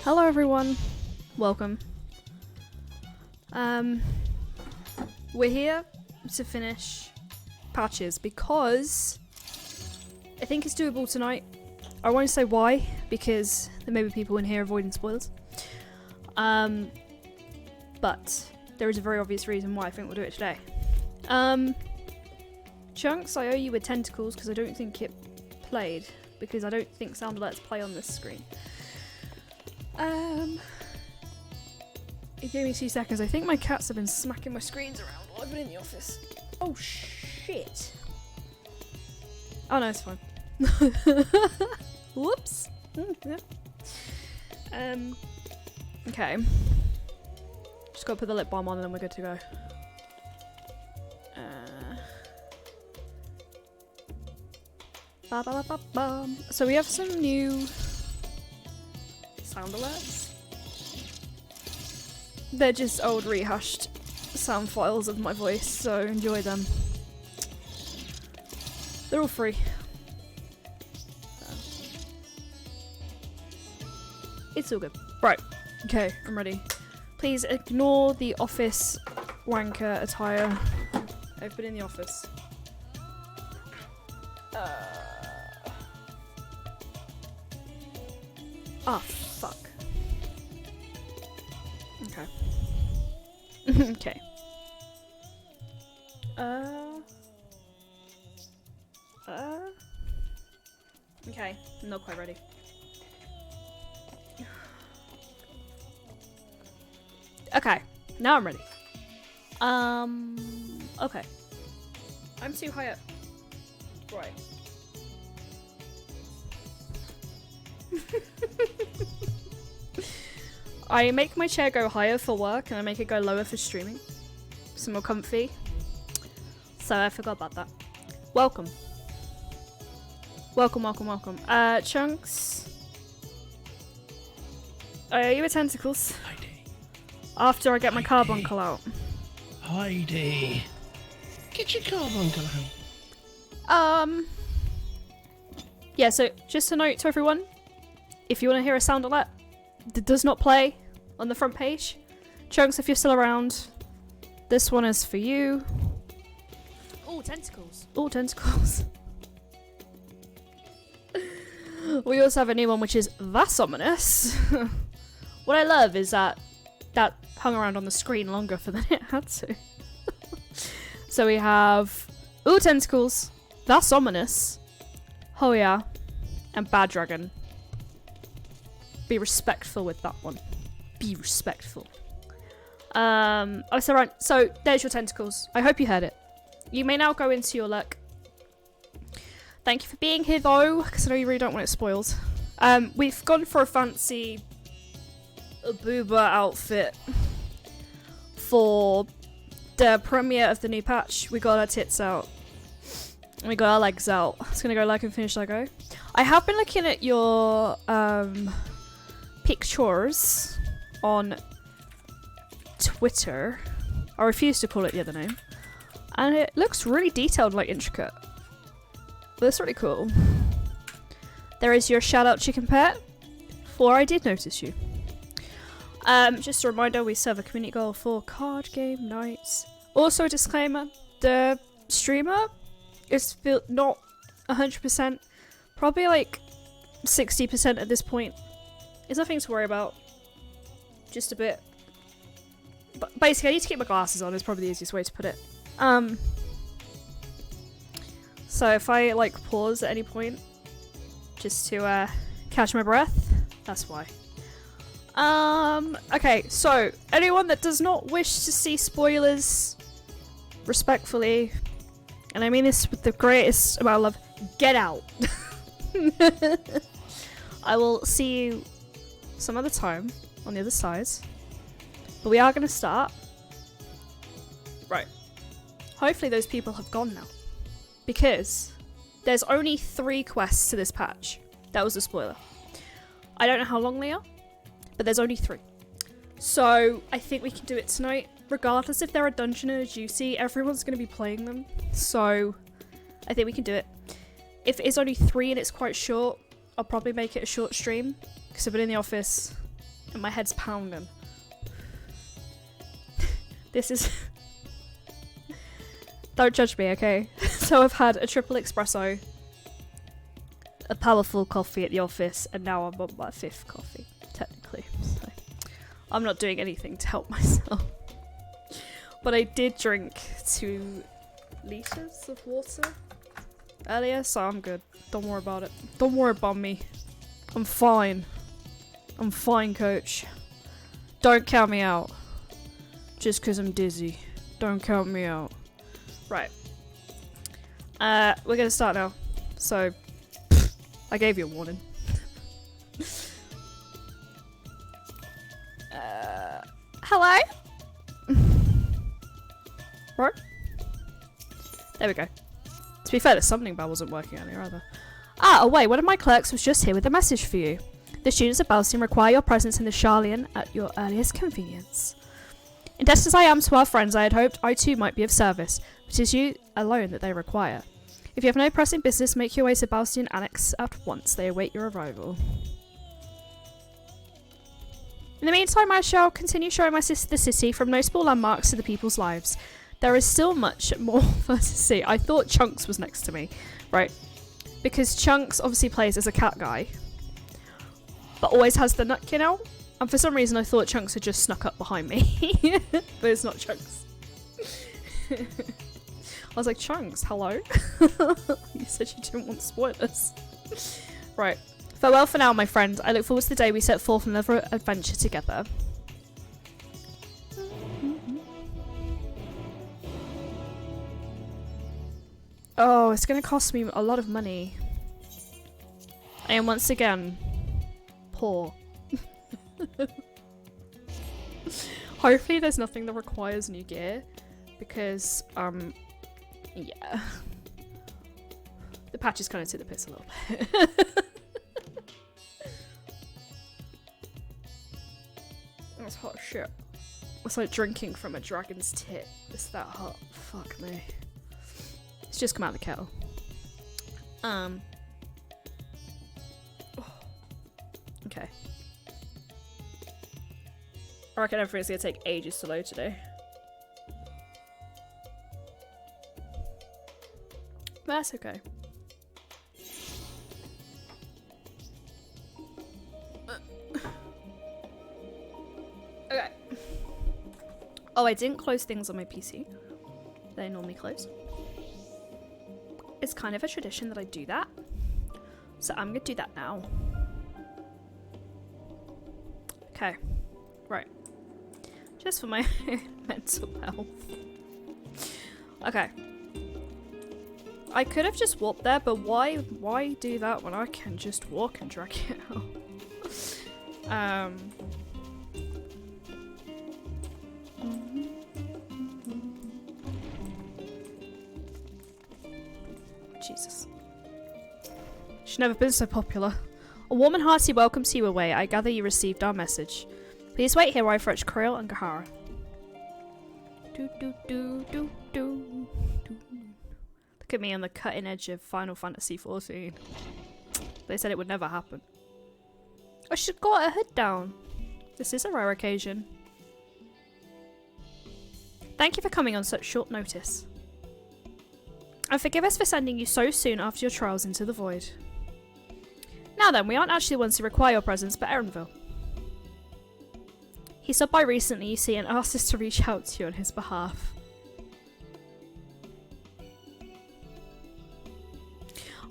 Hello everyone, welcome. We're here to finish patches because I think it's doable tonight. I won't say why because there may be people in here avoiding spoilers. But there is a very obvious reason why I think we'll do it today. Chunks, I owe you with tentacles because I don't think it played because I don't think sound alerts play on this screen. It gave me 2 seconds. I think my cats have been smacking my screens around while I've been in the office. Oh shit. Oh no, it's fine. Whoops. Okay. Just gotta put the lip balm on and then we're good to go. So we have some new sound alerts. They're just old rehashed sound files of my voice, so enjoy them. They're all free. It's all good. Right. Okay, I'm ready. Please ignore the office wanker attire. I've been in the office. Ah, fuck. Okay. Okay. Okay, I'm not quite ready. Okay, now I'm ready. Okay. I'm too high up. Right. I make my chair go higher for work and I make it go lower for streaming. It's more comfy. So I forgot about that. Welcome. Welcome, welcome, welcome. Chunks. I owe you with tentacles. Heidi. After I get my Heidi. carbuncle out. Heidi. Get your carbuncle out. Yeah, so just a note to everyone. If you want to hear a sound alert that does not play on the front page, Chunks, if you're still around, this one is for you. Oh, tentacles. Oh, tentacles. We also have a new one, which is That's Ominous. What I love is that hung around on the screen longer for than it had to. So we have Ooh, Tentacles, That's Ominous, Oh yeah, and Bad Dragon. Be respectful with that one. Be respectful. So there's your tentacles. I hope you heard it. You may now go into your luck. Thank you for being here though, because I know you really don't want it spoiled. We've gone for a fancy booba outfit for the premiere of the new patch. We got our tits out. And we got our legs out. It's gonna go like and finish Lego. I have been looking at your pictures on Twitter. I refuse to call it the other name. And it looks really detailed, like intricate. But it's really cool. There is your shout out chicken pet. For I did notice you. Just a reminder, we serve a community goal for card game nights. Also a disclaimer, the streamer is not 100%, probably like 60% at this point. It's nothing to worry about. Just a bit. But basically, I need to keep my glasses on is probably the easiest way to put it. So if I like pause at any point, just to catch my breath, that's why. Okay, so anyone that does not wish to see spoilers, respectfully, and I mean this with the greatest amount of love, get out. I will see you some other time on the other side. But we are going to start. Right. Hopefully those people have gone now. Because there's only 3 quests to this patch. That was a spoiler. I don't know how long they are, but there's only 3. So I think we can do it tonight. Regardless if they're a dungeon or a juicy, everyone's going to be playing them. So I think we can do it. If it's only 3 and it's quite short, I'll probably make it a short stream because I've been in the office And my head's pounding. This is... Don't judge me, okay? So I've had a triple espresso, a powerful coffee at the office, and now I'm on my 5th coffee, technically. So I'm not doing anything to help myself. But I did drink 2 litres of water earlier, so I'm good. Don't worry about it. Don't worry about me. I'm fine. I'm fine, coach. Don't count me out. Just because I'm dizzy. Don't count me out. Right. We're gonna start now. So, I gave you a warning. Hello? Right? There we go. To be fair, the summoning bell wasn't working earlier either. Ah, wait, one of my clerks was just here with a message for you. The students of Balsium require your presence in the Charlian at your earliest convenience. Indebted as I am to our friends, I had hoped I too might be of service, but it is you alone that they require. If you have no pressing business, make your way to Balsium Annex at once. They await your arrival. In the meantime, I shall continue showing my sister the city from notable landmarks to the people's lives. There is still much more for us to see. I thought Chunks was next to me, right? Because Chunks obviously plays as a cat guy, but always has the nut, you know? And for some reason I thought Chunks had just snuck up behind me. But it's not Chunks. I was like, Chunks, hello? You said you didn't want spoilers. Right. Farewell for now, my friend. I look forward to the day we set forth on another adventure together. Oh, it's going to cost me a lot of money. I am once again poor. Hopefully there's nothing that requires new gear, because yeah, the patch is kind of to the piss a little bit. That's hot shit. It's like drinking from a dragon's tit. It's that hot. Fuck me. It's just come out of the kettle. Okay. I reckon everything's gonna take ages to load today. But that's okay. Okay. Oh, I didn't close things on my PC. They normally close. It's kind of a tradition that I do that. So I'm gonna do that now. Okay. Right. Just for my mental health. Okay. I could have just walked there, but why do that when I can just walk and drag it out? Jesus. She's never been so popular. A warm and hearty welcome to you away. I gather you received our message. Please wait here while I fetch Krill and Gahara. Look at me on the cutting edge of Final Fantasy XIV. They said it would never happen. I should have got her hood down. This is a rare occasion. Thank you for coming on such short notice. And forgive us for sending you so soon after your trials into the void. Now then, we aren't actually the ones who require your presence, but Erenville. He stopped by recently, you see, and asked us to reach out to you on his behalf.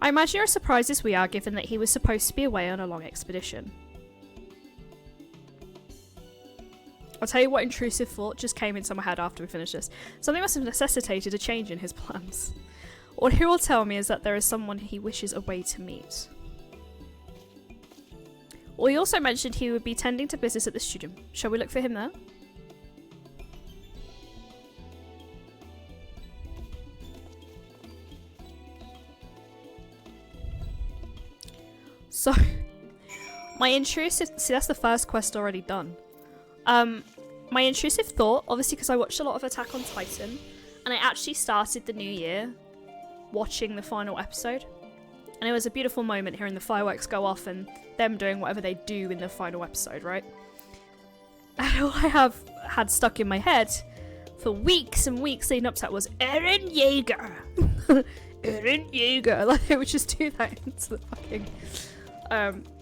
I imagine you're as surprised as we are, given that he was supposed to be away on a long expedition. I'll tell you what intrusive thought just came into my head after we finished this. Something must have necessitated a change in his plans. All he will tell me is that there is someone he wishes a way to meet. Well, he also mentioned he would be tending to business at the studio. Shall we look for him there? So, my intrusive... See, that's the first quest already done. My intrusive thought, obviously because I watched a lot of Attack on Titan, and I actually started the new year watching the final episode. And it was a beautiful moment hearing the fireworks go off and them doing whatever they do in the final episode, right? And all I have had stuck in my head for weeks and weeks leading up to that was Eren Yeager. Eren Yeager. Like, they would just do that into the fucking...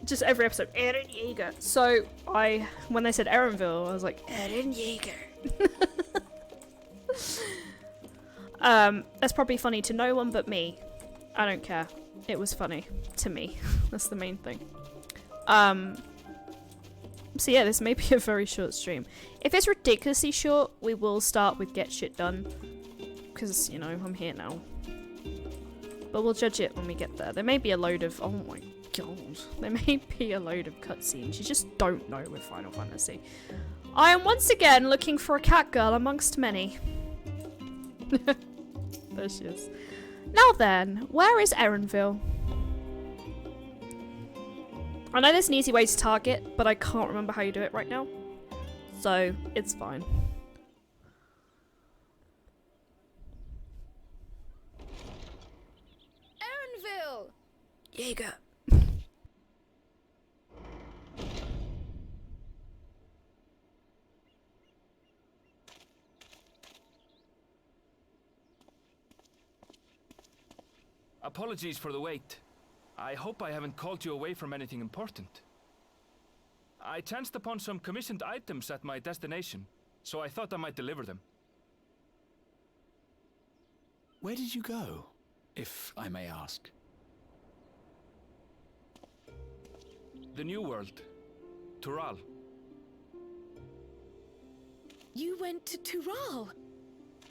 just every episode, Eren Yeager. So, when they said Erenville, I was like, Eren Yeager. That's probably funny to no one but me. I don't care. It was funny to me. That's the main thing. So yeah, this may be a very short stream. If it's ridiculously short, we will start with get shit done. Because, you know, I'm here now. But we'll judge it when we get there. There may be a load of... Oh my god. There may be a load of cutscenes. You just don't know with Final Fantasy. I am once again looking for a cat girl amongst many. There she is. Now then, where is Erenville? I know there's an easy way to target, but I can't remember how you do it right now. So, it's fine. Erenville! Jaeger. Apologies for the wait. I hope I haven't called you away from anything important. I chanced upon some commissioned items at my destination, so I thought I might deliver them. Where did you go, if I may ask? The New World. Tural. You went to Tural?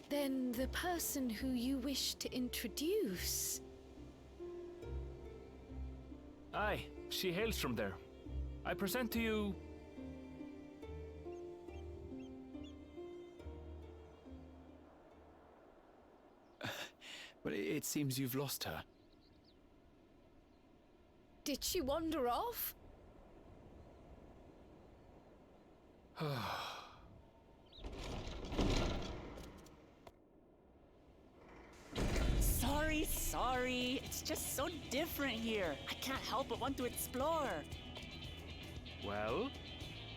Then the person who you wish to introduce... Aye, she hails from there. I present to you... But it seems you've lost her. Did she wander off? Sorry. It's just so different here. I can't help but want to explore. Well,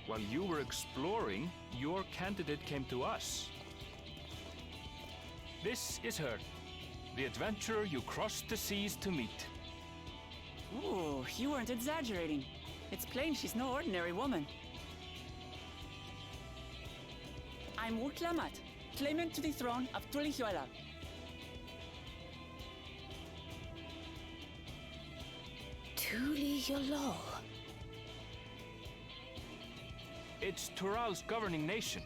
while you were exploring, your candidate came to us. This is her, the adventurer you crossed the seas to meet. Ooh, you weren't exaggerating. It's plain she's no ordinary woman. I'm Moogle, claimant to the throne of Tulihuela. Tulihuela. It's Tural's governing nation.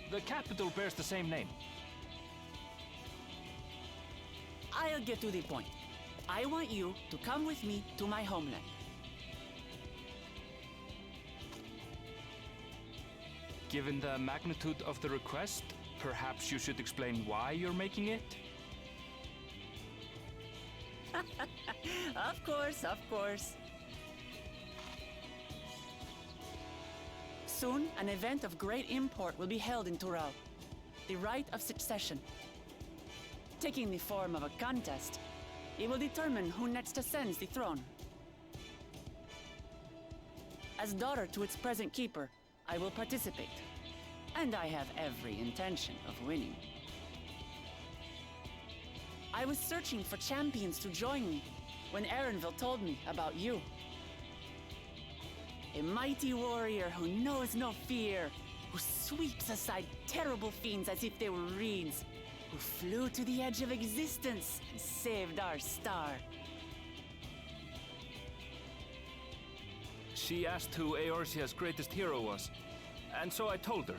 The capital bears the same name. I'll get to the point. I want you to come with me to my homeland. Given the magnitude of the request, perhaps you should explain why you're making it? Of course. Soon, an event of great import will be held in Tural. The Rite of Succession. Taking the form of a contest, it will determine who next ascends the throne. As daughter to its present keeper, I will participate. And I have every intention of winning. I was searching for champions to join me when Erenville told me about you. A mighty warrior who knows no fear, who sweeps aside terrible fiends as if they were reeds, who flew to the edge of existence and saved our star. She asked who Eorzea's greatest hero was, and so I told her.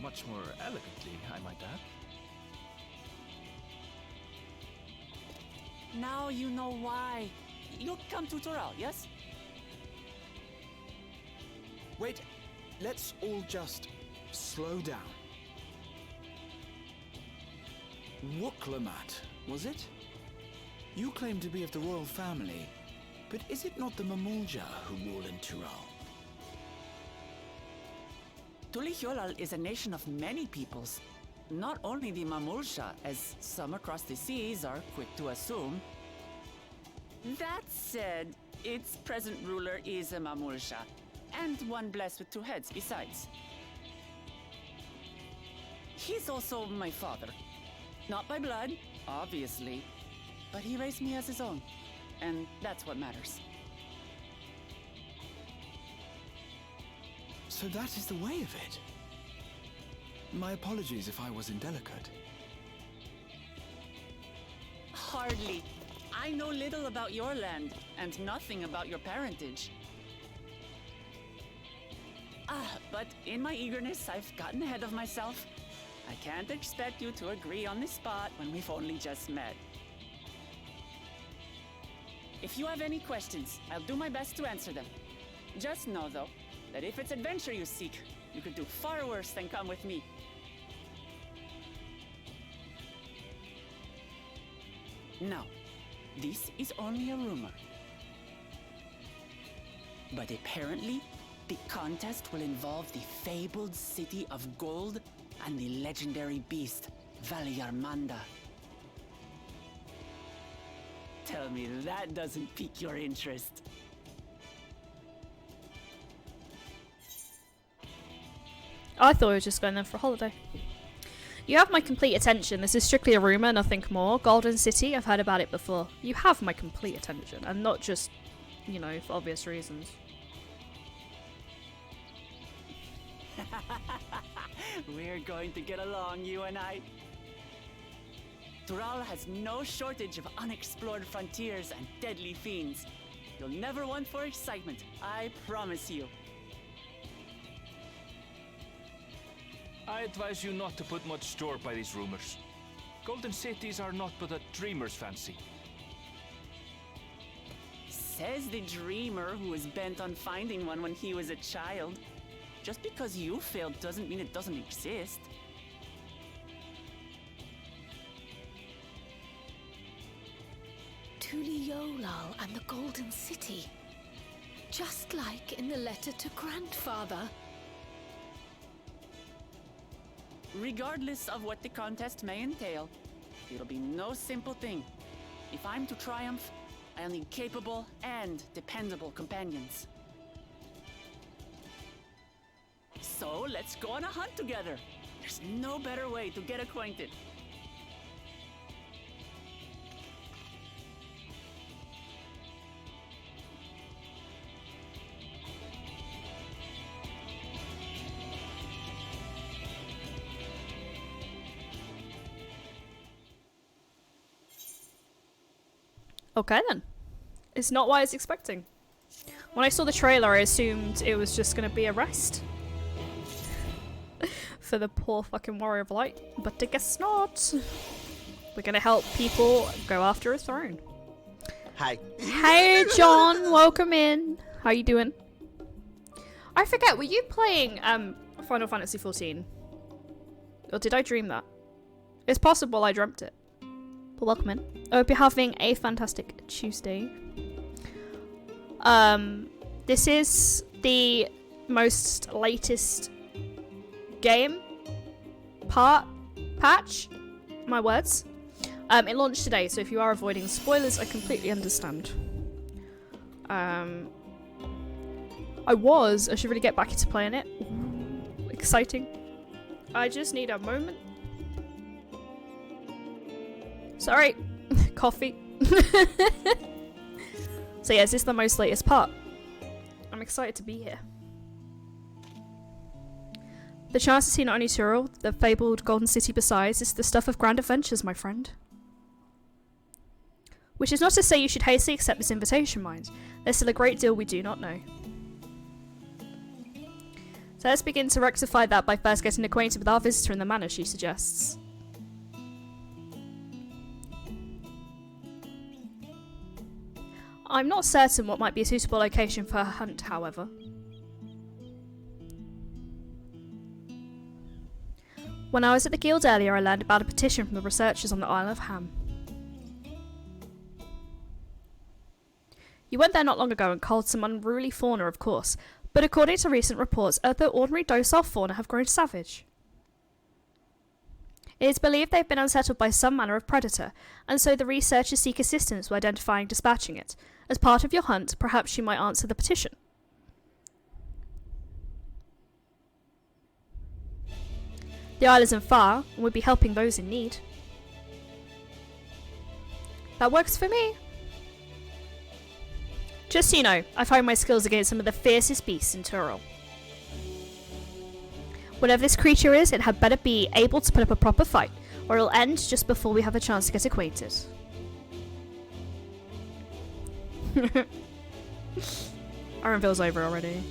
Much more elegantly, I might add. Now you know why. You'll come to Tural, yes? Wait, let's all just slow down. Wooklamat, was it? You claim to be of the royal family, but is it not the Mamulja who rule in Tural? Tulihuela is a nation of many peoples. Not only the Mamulja, as some across the seas are quick to assume. That said, its present ruler is a Mamulja, and one blessed with two heads besides. He's also my father. Not by blood, obviously, but he raised me as his own, and that's what matters. So that is the way of it. My apologies if I was indelicate. Hardly. I know little about your land, and nothing about your parentage. But in my eagerness, I've gotten ahead of myself. I can't expect you to agree on the spot when we've only just met. If you have any questions, I'll do my best to answer them. Just know, though, that if it's adventure you seek, you could do far worse than come with me. Now, this is only a rumor. But apparently, the contest will involve the fabled city of gold and the legendary beast, Valyarmanda. Tell me that doesn't pique your interest. I thought we were just going there for a holiday. You have my complete attention. This is strictly a rumour, nothing more. Golden City, I've heard about it before. You have my complete attention, and not just, you know, for obvious reasons. We're going to get along, you and I. Tural has no shortage of unexplored frontiers and deadly fiends. You'll never want for excitement, I promise you. I advise you not to put much store by these rumors. Golden cities are not but a dreamer's fancy. Says the dreamer who was bent on finding one when he was a child. Just because you failed doesn't mean it doesn't exist. Tuliolal and the Golden City. Just like in the letter to Grandfather. Regardless of what the contest may entail, it'll be no simple thing. If I'm to triumph, I'll need capable and dependable companions. So let's go on a hunt together. There's no better way to get acquainted. Okay then. It's not what I was expecting. When I saw the trailer, I assumed it was just gonna be a rest. For the poor fucking Warrior of Light. But I guess not. We're gonna help people go after a throne. Hi. Hey John, welcome in. How you doing? I forget, were you playing Final Fantasy 14? Or did I dream that? It's possible I dreamt it. But welcome in. I hope you're having a fantastic Tuesday. This is the most latest game patch, my words. It launched today, so if you are avoiding spoilers, I completely understand. I should really get back into playing it. Ooh, exciting. I just need a moment. Sorry. Coffee. So yeah, is this the most latest part? I'm excited to be here. The chance to see not only Tyrell, the fabled Golden City besides, is the stuff of grand adventures, my friend. Which is not to say you should hastily accept this invitation, mind. There's still a great deal we do not know. So let's begin to rectify that by first getting acquainted with our visitor in the manner she suggests. I'm not certain what might be a suitable location for her hunt, however. When I was at the guild earlier, I learned about a petition from the researchers on the Isle of Ham. You went there not long ago and culled some unruly fauna, of course, but according to recent reports, the ordinary docile fauna have grown savage. It is believed they've been unsettled by some manner of predator, and so the researchers seek assistance with identifying and dispatching it. As part of your hunt, perhaps you might answer the petition. The isle isn't far, and we'd be helping those in need. That works for me. Just so you know, I find my skills against some of the fiercest beasts in Tyrol. Whatever this creature is, it had better be able to put up a proper fight, or it'll end just before we have a chance to get acquainted. Ironville's over already.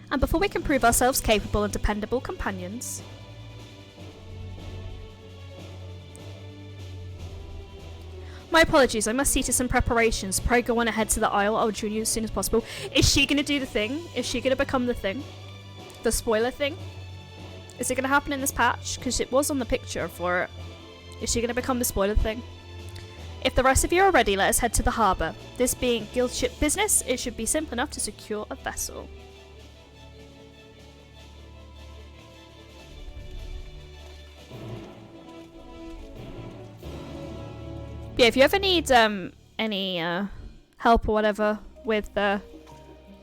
And before we can prove ourselves capable and dependable companions... My apologies, I must see to some preparations. Pray go on ahead to the Isle. I'll join you as soon as possible. Is she going to do the thing? Is she going to become the thing? The spoiler thing? Is it going to happen in this patch? Because it was on the picture for it. Is she going to become the spoiler thing? If the rest of you are ready, let us head to the harbour. This being guild ship business, it should be simple enough to secure a vessel. Yeah, if you ever need any help or whatever with A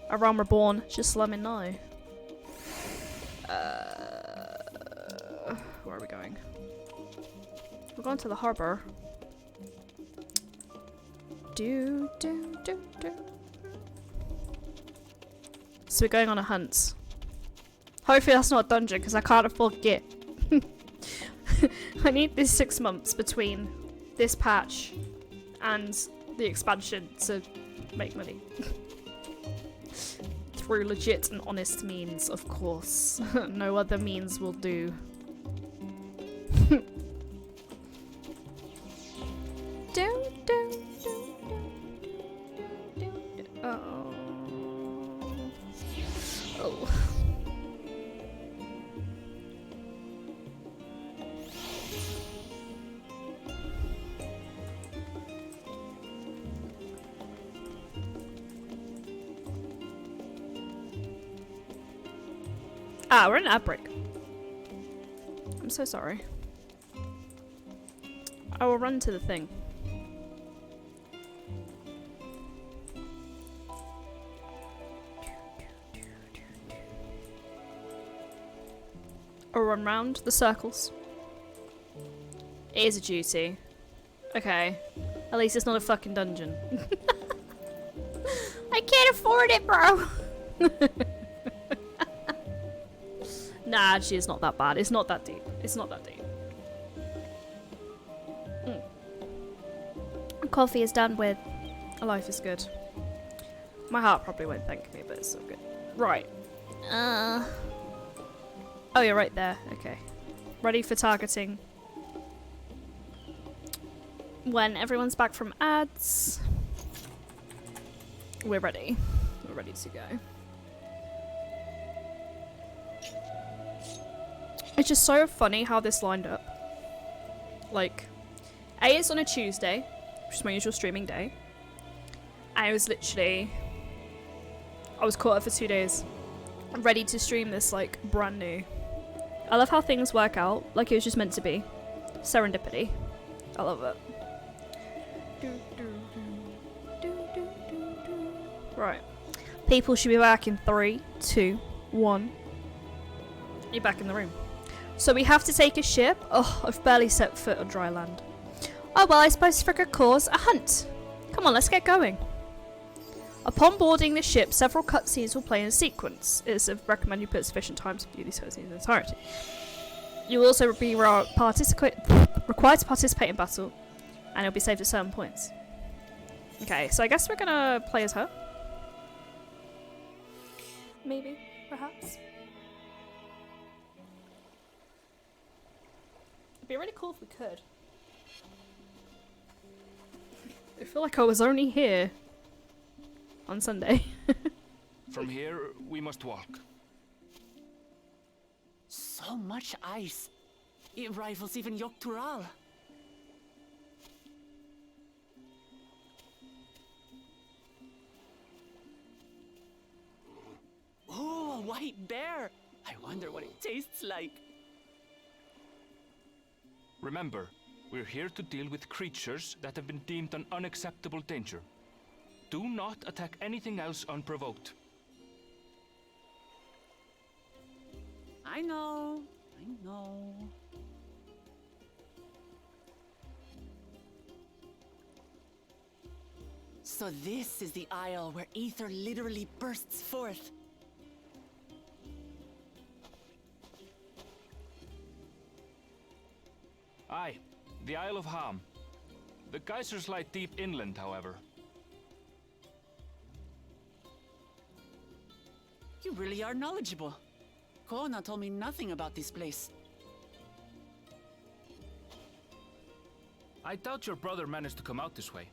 Realm Reborn, just let me know. Where are we going? We're going to the harbour. So we're going on a hunt. Hopefully that's not a dungeon, because I can't afford gear. I need these 6 months between this patch and the expansion to make money. Through legit and honest means, of course. No other means will do. Oh. Oh. Ah, we're in an outbreak. I'm so sorry. I will run to the thing. I'll run round the circles. It is a duty. Okay. At least it's not a fucking dungeon. I can't afford it, bro! Nah, actually, it's not that bad. It's not that deep. It's not that deep. Coffee is done with. Life is good. My heart probably won't thank me, but it's so good. Right. Oh, you're right there. Okay. Ready for targeting. When everyone's back from ads, we're ready. We're ready to go. It's just so funny how this lined up. Like, A is on a Tuesday, which is my usual streaming day. I was caught up for 2 days. I'm ready to stream this, like, brand new. I love how things work out, like it was just meant to be. Serendipity. I love it. Right. People should be back in 3, 2, 1. You're back in the room. So we have to take a ship. Oh, I've barely set foot on dry land. Oh well, I suppose for good cause, a hunt. Come on, let's get going. Upon boarding the ship, several cutscenes will play in sequence. It's recommend you put sufficient time to view these cutscenes in entirety. You will also be required to participate in battle, and it'll be saved at certain points. Okay, so I guess we're gonna play as her. Maybe, perhaps. It'd be really cool if we could. I feel like I was only here on Sunday. From here, we must walk. So much ice. It rivals even Yogg-Tural. Oh, a white bear! I wonder what it tastes like. Remember, We're here to deal with creatures that have been deemed an unacceptable danger. Do not attack anything else unprovoked. I know. So this is the isle where ether literally bursts forth. Aye, the Isle of Ham. The geysers lie deep inland, however. You really are knowledgeable. Kona told me nothing about this place. I doubt your brother managed to come out this way.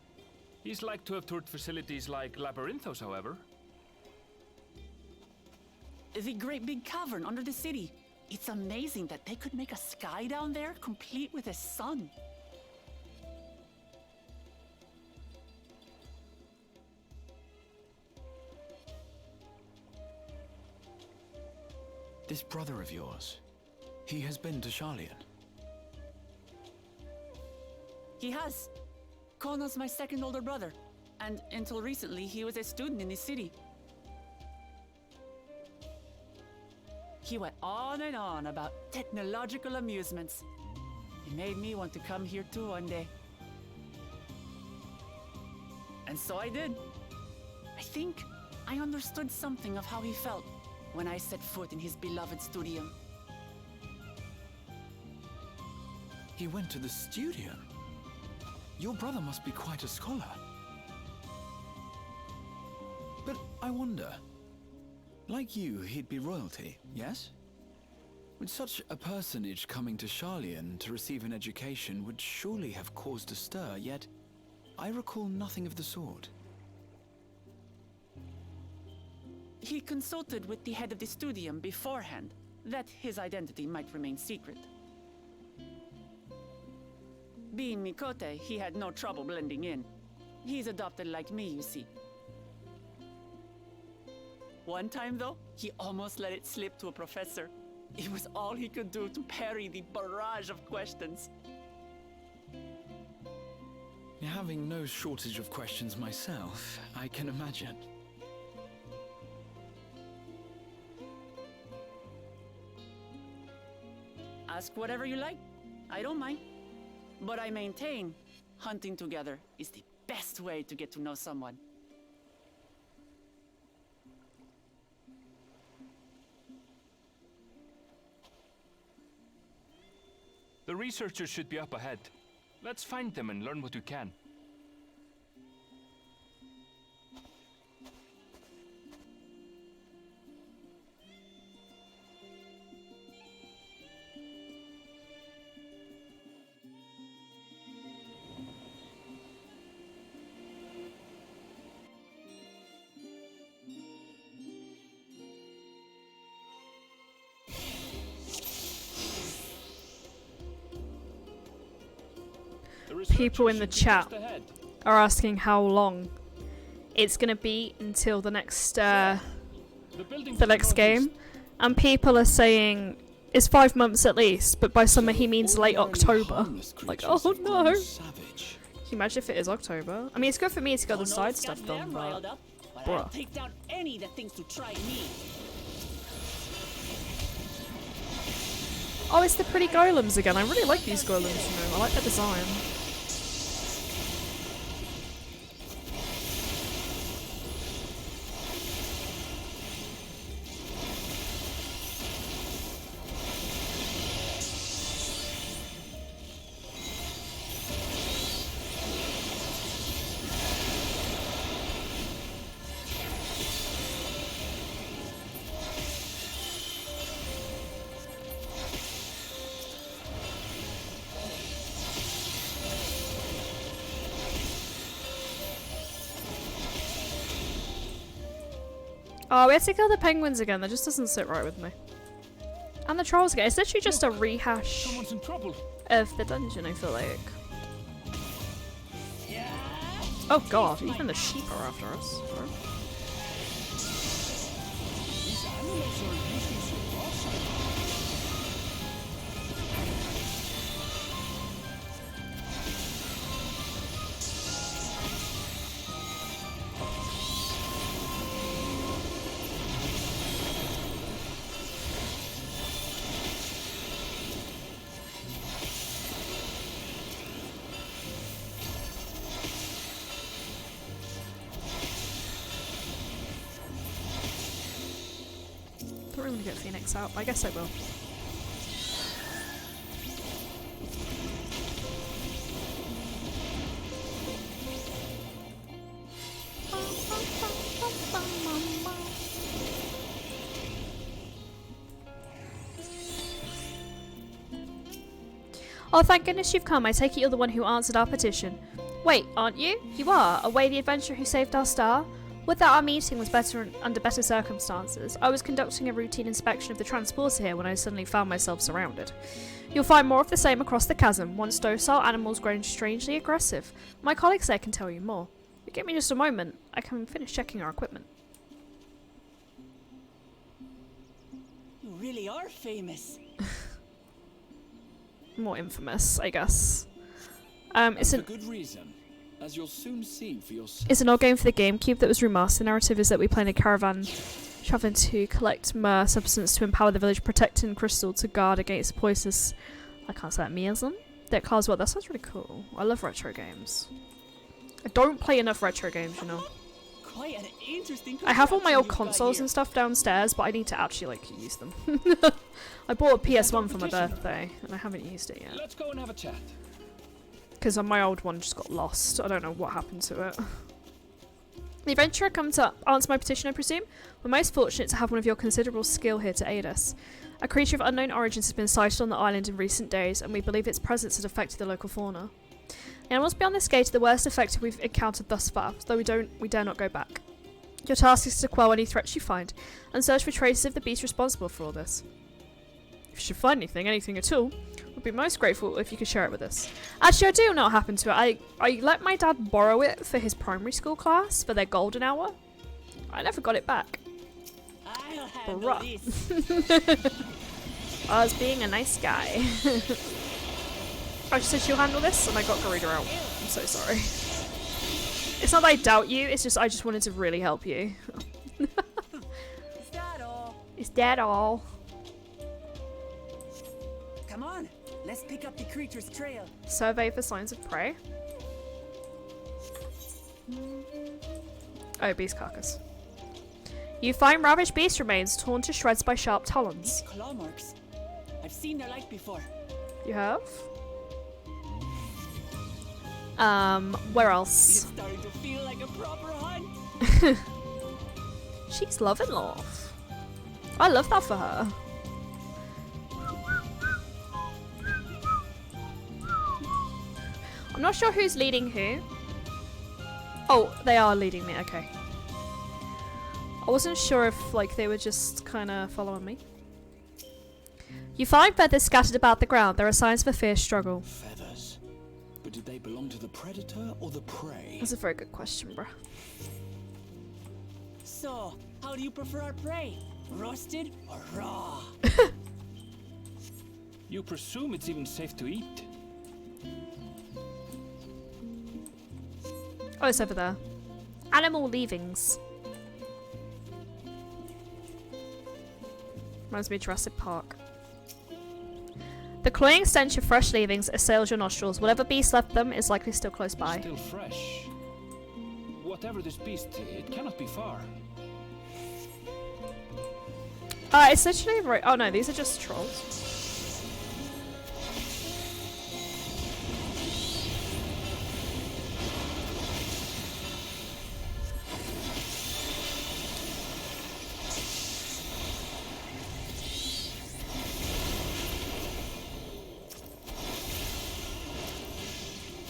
He's like to have toured facilities like Labyrinthos, however. The great big cavern under the city. It's amazing that they could make a sky down there complete with a sun. This brother of yours, he has been to Sharlayan. He has. Kona's my second older brother, and until recently he was a student in this city. He went on and on about technological amusements. It made me want to come here too one day. And so I did. I think I understood something of how he felt when I set foot in his beloved studio. He went to the studio? Your brother must be quite a scholar. But I wonder, like you, he'd be royalty, yes? With such a personage coming to Sharlayan to receive an education would surely have caused a stir, yet I recall nothing of the sort. He consulted with the head of the studium beforehand, that his identity might remain secret. Being Mikote, he had no trouble blending in. He's adopted like me, you see. One time, though, he almost let it slip to a professor. It was all he could do to parry the barrage of questions. Having no shortage of questions myself, I can imagine. Ask whatever you like. I don't mind. But I maintain, hunting together is the best way to get to know someone. The researchers should be up ahead. Let's find them and learn what we can. People in the chat are asking how long it's gonna be until the next game, and people are saying it's 5 months at least, but by summer he means late October. Like, oh no! Can you imagine if it is October? I mean, it's good for me to get the side stuff done, but bruh. Take down any that thinks to try me. Oh, it's the pretty golems again. I really like these golems, you know. I like their design. Oh, we have to kill the penguins again. That just doesn't sit right with me. And the trolls again. It's literally just a rehash Someone's in trouble. of the dungeon, I feel like. Oh god, even the sheep are after us. These animals are usually so docile. I'm gonna get Phoenix out, but I guess I will. Oh, thank goodness you've come. I take it you're the one who answered our petition. Wait, aren't you? You are. Away the adventurer who saved our star? Would that our meeting was better under better circumstances. I was conducting a routine inspection of the transporter here when I suddenly found myself surrounded. You'll find more of the same across the chasm. Once docile, animals grown strangely aggressive. My colleagues there can tell you more. Give me just a moment. I can finish checking our equipment. You really are famous. More infamous, I guess. It's a good reason, as you'll soon see for yourself. It's an old game for the GameCube that was remastered. The narrative is that we play in a caravan traveling to collect myrrh substance to empower the village, protecting Crystal to guard against poisonous, I can't say that, miasm? That cause what? That sounds really cool. I love retro games. I don't play enough retro games, you know. Quite an interesting I have all my old contraption you've got consoles here. and stuff downstairs, but I need to actually, like, use them. I bought a PS1 for my birthday, and I haven't used it yet. Let's go and have a chat. Because my old one just got lost. I don't know what happened to it. The adventurer come to answer my petition, I presume? We're most fortunate to have one of your considerable skill here to aid us. A creature of unknown origins has been sighted on the island in recent days, and we believe its presence has affected the local fauna. The animals beyond this gate are the worst affected we've encountered thus far, though we dare not go back. Your task is to quell any threats you find, and search for traces of the beast responsible for all this. If you should find anything at all, we'd be most grateful if you could share it with us. Actually, I do know what happened to it. I let my dad borrow it for his primary school class for their golden hour. I never got it back. I'll handle Bruh. this. I was being a nice guy. I just said she'll handle this, and I got Garuda out. I'm so sorry. It's not that I doubt you, it's just I just wanted to really help you. Is that all? Is that all? Come on, let's pick up the creature's trail. Survey for signs of prey. Oh, beast carcass. You find ravaged beast remains torn to shreds by sharp talons. Claw marks. I've seen their like before. You have? Where It's else? starting to feel like a proper hunt. She's loving love. I love that for her. I'm not sure who's leading who. Oh, they are leading me, okay. I wasn't sure if, like, they were just kind of following me. You find feathers scattered about the ground. There are signs of a fierce struggle. Feathers. But did they belong to the predator or the prey? That's a very good question, bruh. So, how do you prefer our prey? Roasted or raw? You presume it's even safe to eat? Oh, it's over there. Animal leavings. Reminds me of Jurassic Park. The cloying stench of fresh leavings assails your nostrils. Whatever beast left them is likely still close by. Still fresh. Whatever this beast, it cannot be far. It's literally right. Oh no, these are just trolls.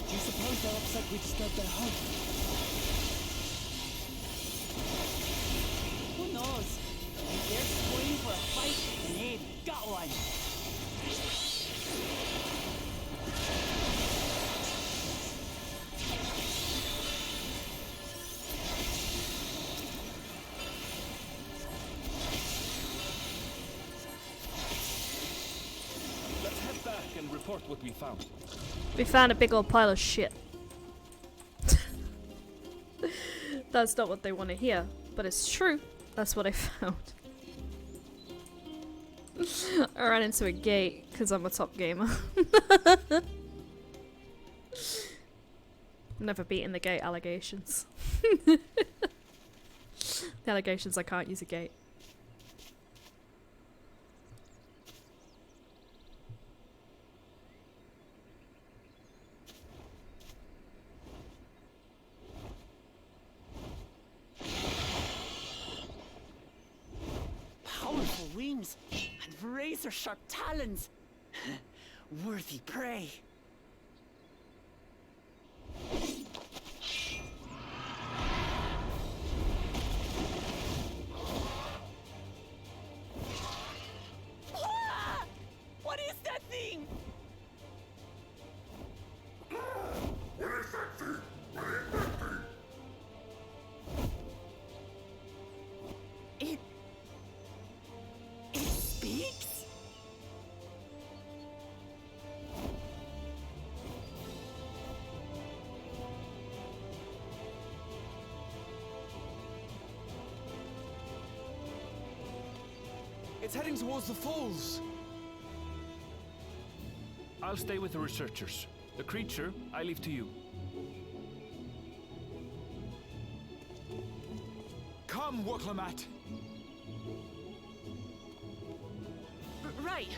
Do you suppose they're upset we disturbed their home? Who knows? If they're spoiling for a fight, then they've got one. Let's head back and report what we found. We found a big old pile of shit. That's not what they want to hear, but it's true. That's what I found. I ran into a gate because I'm a top gamer. Never beaten the gate allegations. The allegations I can't use a gate. razor-sharp talons. Worthy prey. Ah! What is that thing? It speaks? It's heading towards the falls. I'll stay with the researchers. The creature, I leave to you. Come, Woklamat. Right.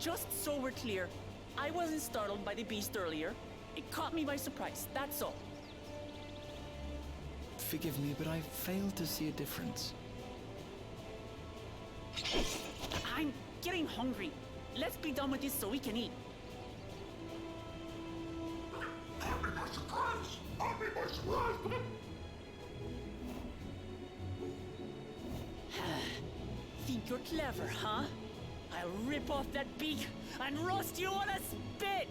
Just so we're clear, I wasn't startled by the beast earlier. It caught me by surprise, that's all. Forgive me, but I fail to see a difference. I'm getting hungry. Let's be done with this so we can eat. Think you're clever, huh? I'll rip off that beak and roast you on a spit!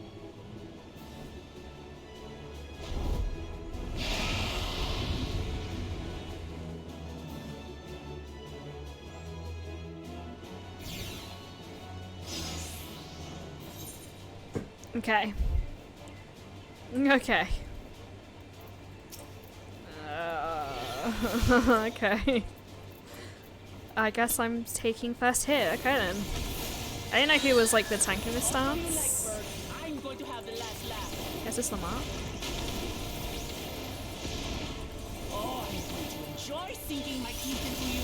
Okay. Okay. Okay. I guess I'm taking first hit. Okay then. I didn't know who was like the tank in this stance. I'm going to have the last laugh. Guess it's Lamar. Oh, I'm going to enjoy sinking my teeth into you.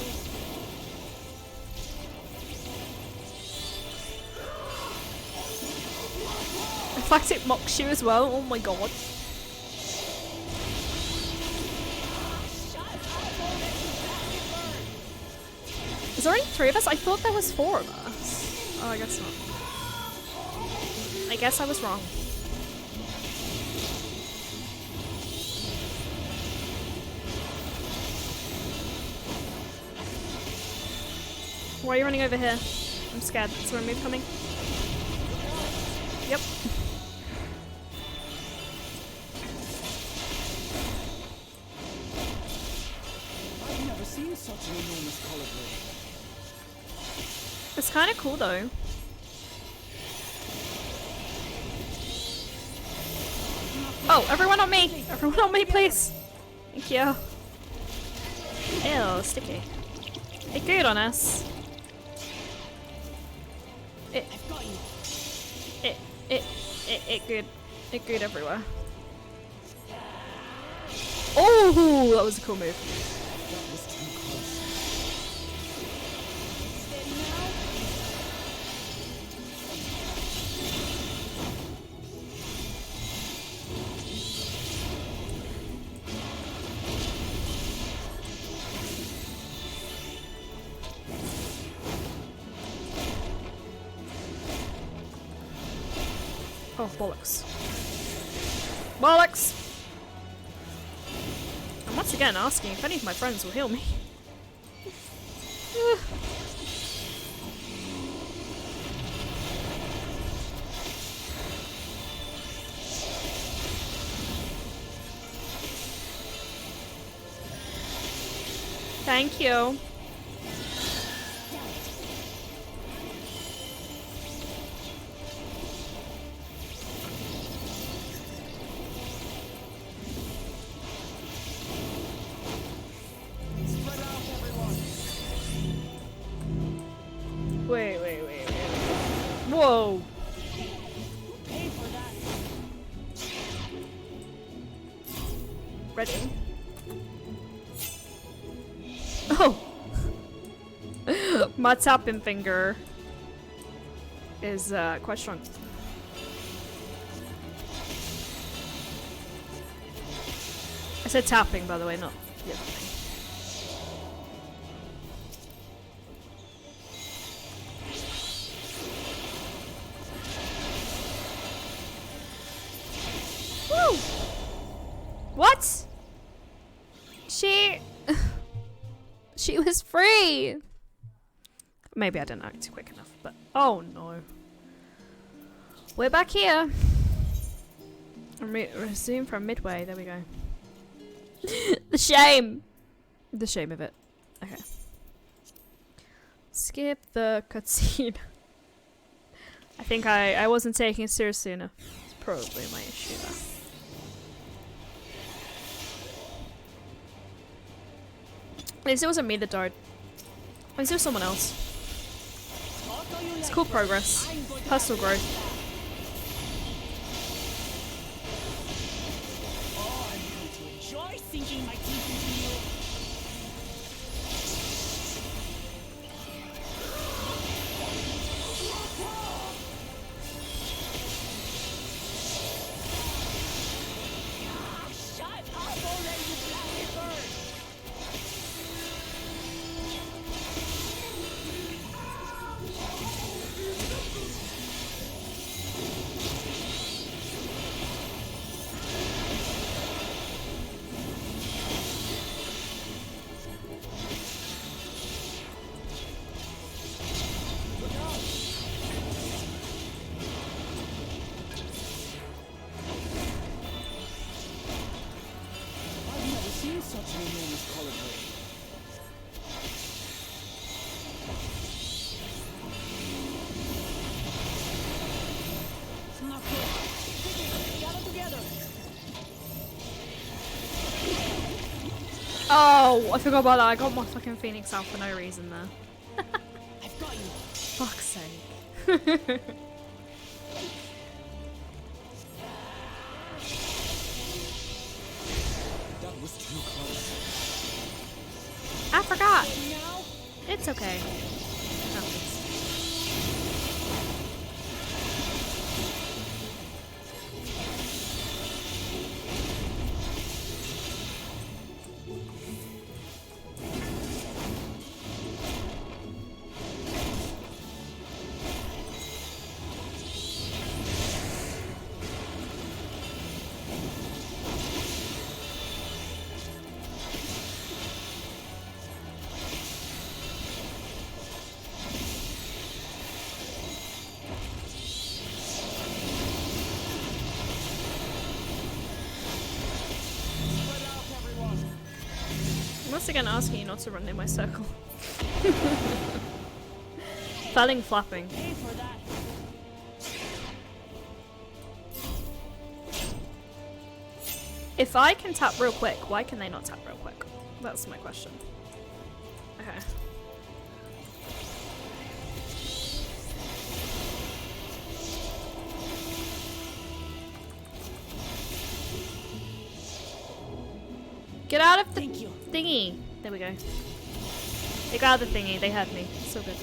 In fact, it mocks you as well. Oh my god. Is there only 3 of us? I thought there was 4 of us. Oh, I guess not. I guess I was wrong. Why are you running over here? I'm scared. Is there a move coming? Yep. I've never seen such an enormous colibri. It's kind of cool though. Oh, everyone on me! Everyone on me, please! Thank you. Ew, sticky. It good on us. It good. It good everywhere. Oh, that was a cool move. That was too close. Oh, bollocks. Bollocks! I'm once again asking if any of my friends will heal me. Thank you. Spread out, everyone. Wait. Whoa. ready. Oh! My tapping finger is quite strong. I said tapping, by the way, not the other thing. Woo! What? She was free. Maybe I didn't act quick enough, but oh no. We're back here. Resume from midway. There we go. The shame. The shame of it. Okay. Skip the cutscene. I think I wasn't taking it seriously enough. It's probably my issue there. At least it wasn't me that died. At least it was someone else. It's cool progress. Personal growth. Oh, I'm going to enjoy sinking my teeth into you. Shut up already, you blasted bird! I've never seen such an enormous colored ray. Not good. Gather together. Oh, I forgot about that. I got my fucking Phoenix out for no reason there. I've got you. Fuck's sake. That was too close. I forgot. Now, It's okay. It happens. Once again asking you not to run in my circle. Felling flapping. pay for that. If I can tap real quick, why can they not tap real quick? That's my question. Okay. Get out of the Thank you. thingy. There we go. They got out of the thingy. They had me. It's so good.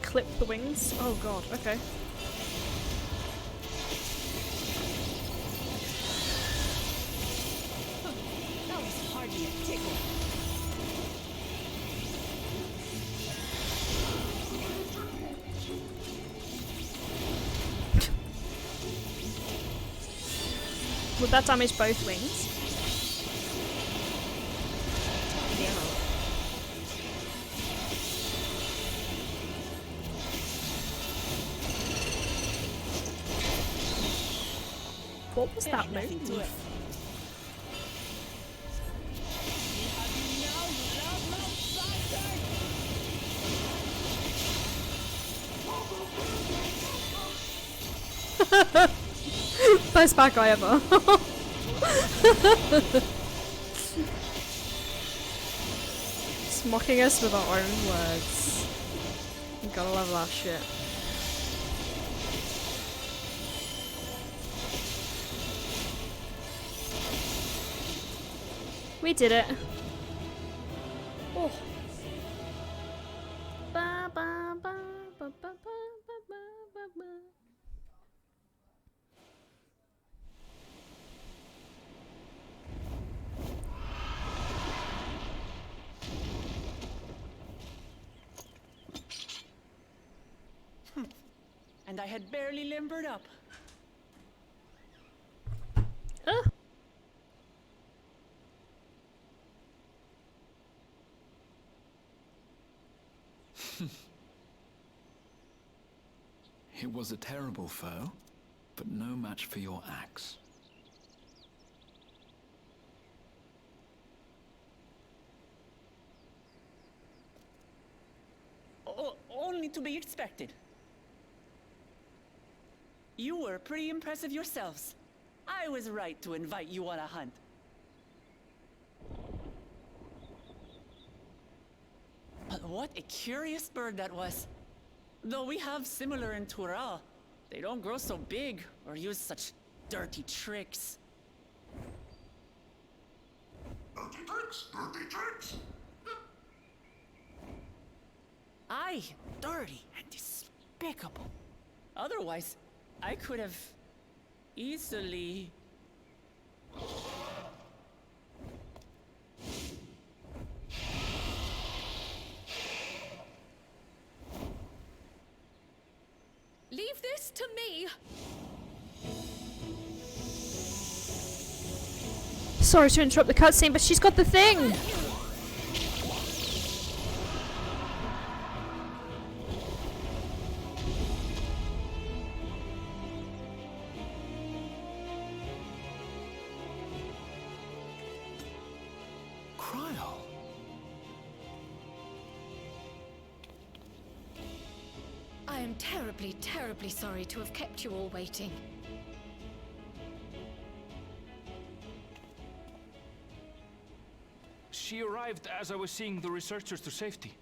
Clip the wings. Oh god, okay. That was hardly a tickle. Would that damage both wings? Yeah. What was that Nothing to move? it. Best bad guy ever. Just mocking us with our own words. You gotta love that shit. We did it. Oh. Ba, ba, ba, ba, ba, ba, ba, ba, ba. And I had barely limbered up. Ah. It was a terrible foe, but no match for your axe. Only to be expected. You were pretty impressive yourselves. I was right to invite you on a hunt. But what a curious bird that was. Though we have similar in Tural, they don't grow so big or use such dirty tricks. Dirty tricks, dirty tricks. Aye, dirty and despicable. Otherwise, I could have easily... Leave this to me. Sorry to interrupt the cutscene, but she's got the thing! Cryle. I am terribly, terribly sorry to have kept you all waiting. She arrived as I was seeing the researchers to safety.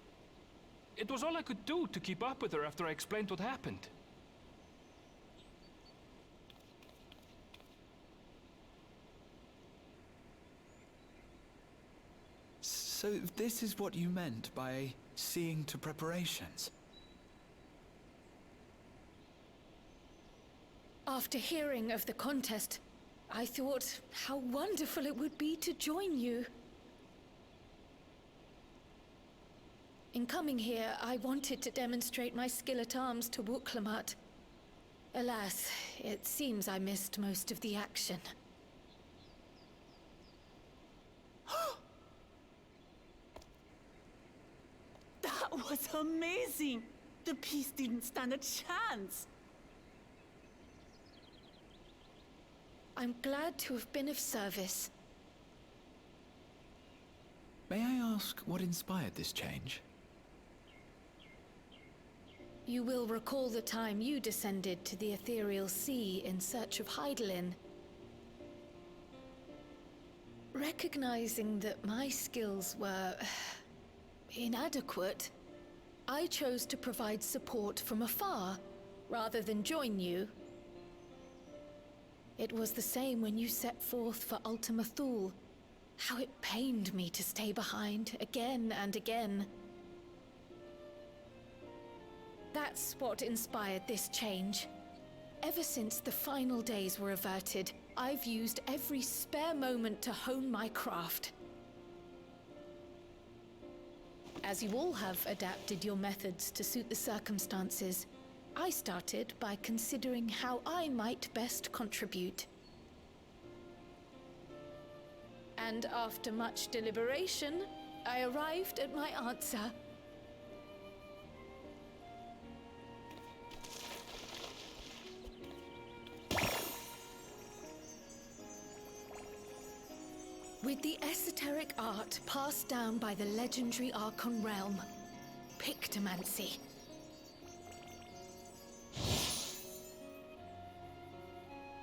It was all I could do to keep up with her after I explained what happened. So this is what you meant by seeing to preparations? After hearing of the contest, I thought how wonderful it would be to join you. In coming here, I wanted to demonstrate my skill at arms to Wuklamut. Alas, it seems I missed most of the action. That was amazing! The piece didn't stand a chance! I'm glad to have been of service. May I ask what inspired this change? You will recall the time you descended to the ethereal sea in search of Heidelin. Recognizing that my skills were inadequate, I chose to provide support from afar rather than join you. It was the same when you set forth for Ultima Thule. How it pained me to stay behind again and again. That's what inspired this change. Ever since the final days were averted, I've used every spare moment to hone my craft. As you all have adapted your methods to suit the circumstances, I started by considering how I might best contribute. And after much deliberation, I arrived at my answer. With the esoteric art passed down by the legendary Archon realm, Pictomancy.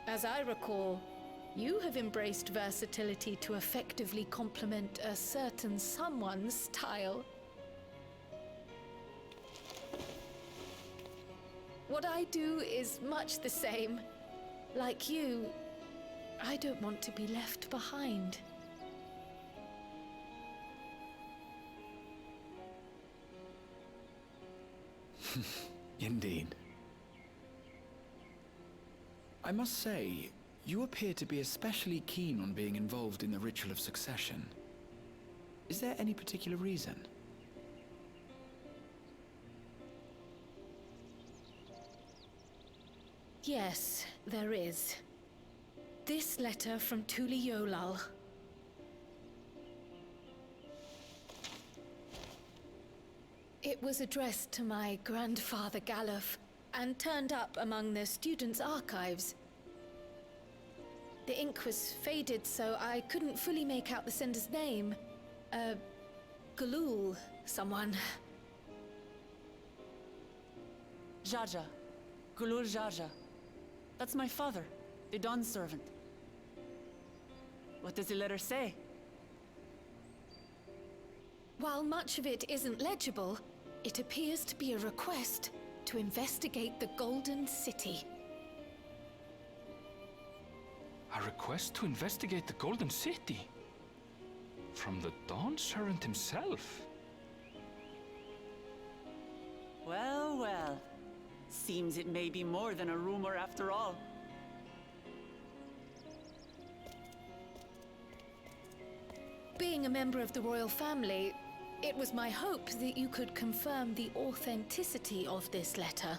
As I recall, you have embraced versatility to effectively complement a certain someone's style. What I do is much the same. Like you, I don't want to be left behind. Indeed. I must say, you appear to be especially keen on being involved in the ritual of succession. Is there any particular reason? Yes, there is. This letter from Tuli Yolal. It was addressed to my grandfather Galuf and turned up among the students' archives. The ink was faded, so I couldn't fully make out the sender's name. Galul, someone. Jaja. Gulul Jaja. That's my father, the Dawn servant. What does the letter say? While much of it isn't legible, it appears to be a request to investigate the Golden City. A request to investigate the Golden City? From the Dawn Servant himself? Well, well. Seems it may be more than a rumor after all. Being a member of the royal family, it was my hope that you could confirm the authenticity of this letter.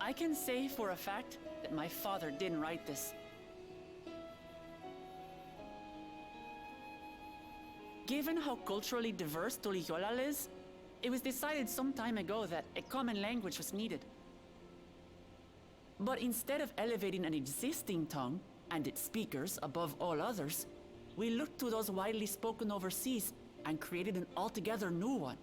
I can say for a fact that my father didn't write this. Given how culturally diverse Tuliyollal is, it was decided some time ago that a common language was needed. But instead of elevating an existing tongue and its speakers above all others, we looked to those widely spoken overseas and created an altogether new one.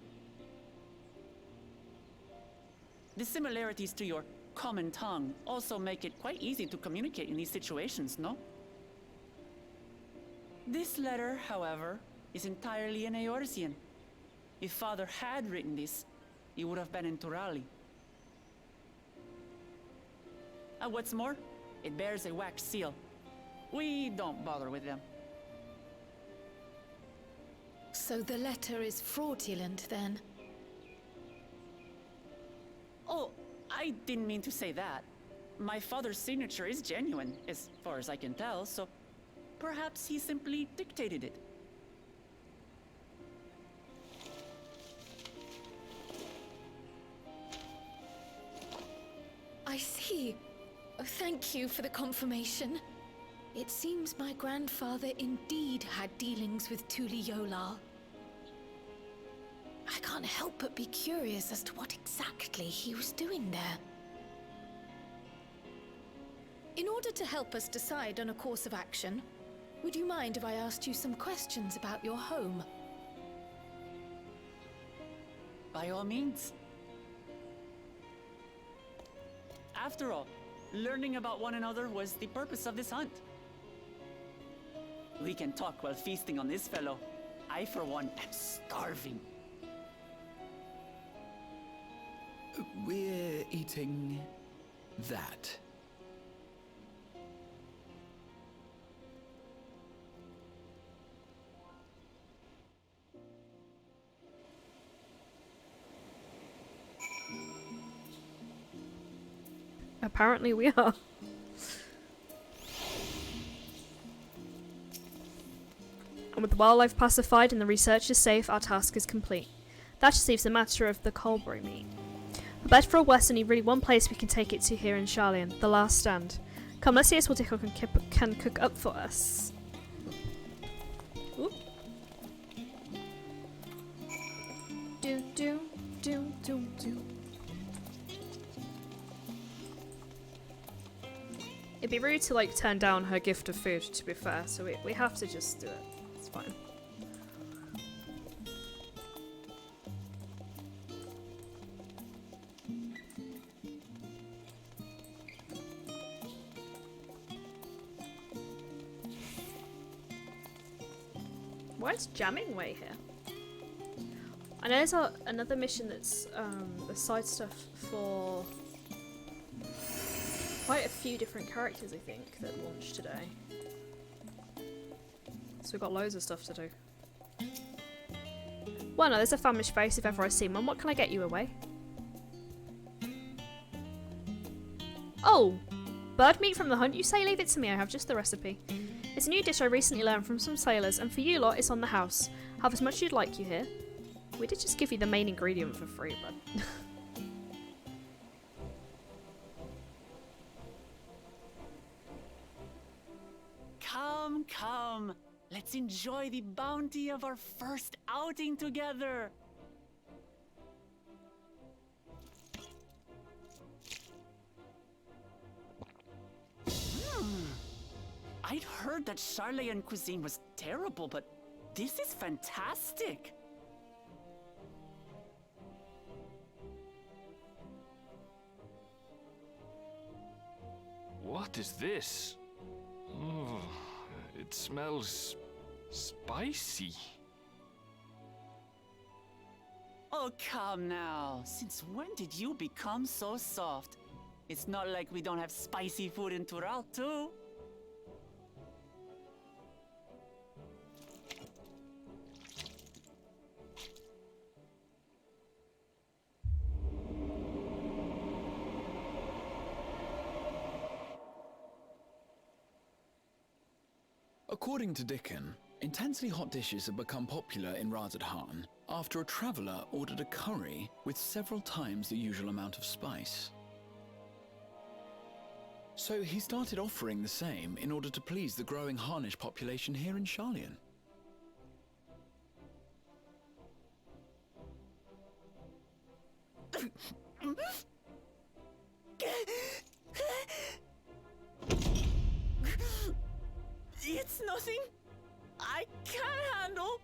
The similarities to your common tongue also make it quite easy to communicate in these situations, no? This letter, however, is entirely in Eorzean. If Father had written this, it would have been in Turali. What's more, it bears a wax seal. We don't bother with them. So the letter is fraudulent, then? Oh, I didn't mean to say that. My father's signature is genuine, as far as I can tell, so perhaps he simply dictated it. I see. Oh, thank you for the confirmation. It seems my grandfather indeed had dealings with Tuli Yolal. I can't help but be curious as to what exactly he was doing there. In order to help us decide on a course of action, would you mind if I asked you some questions about your home? By all means. After all, learning about one another was the purpose of this hunt. We can talk while feasting on this fellow. I, for one, am starving. We're eating that. Apparently we are. And with the wildlife pacified and the research is safe, our task is complete. That just leaves the matter of the Colbury meat. I bet for a West only really one place we can take it to here in Sharlayan, the last stand. Come, let's see if Swordtickle can cook up for us. Ooh. Do do do do do. It'd be rude to like turn down her gift of food, to be fair, so we have to just do it. It's fine. Why is jamming way here? I know there's another mission that's the side stuff for quite a few different characters, I think, that launched today. So we've got loads of stuff to do. Well, no, there's a famished face if ever I see one. What can I get you away? Oh! Bird meat from the hunt, you say? Leave it to me, I have just the recipe. It's a new dish I recently learned from some sailors, and for you lot, it's on the house. Have as much as you'd like, you hear? We did just give you the main ingredient for free, but... Come, come. Let's enjoy the bounty of our first outing together. I'd heard that Charlayan cuisine was terrible, but this is fantastic. What is this? Oh, it smells spicy. Oh, come now. Since when did you become so soft? It's not like we don't have spicy food in Tural, too. According to Dickon, intensely hot dishes have become popular in Razadhan after a traveller ordered a curry with several times the usual amount of spice. So he started offering the same in order to please the growing Harnish population here in Charlian. It's nothing I can't handle.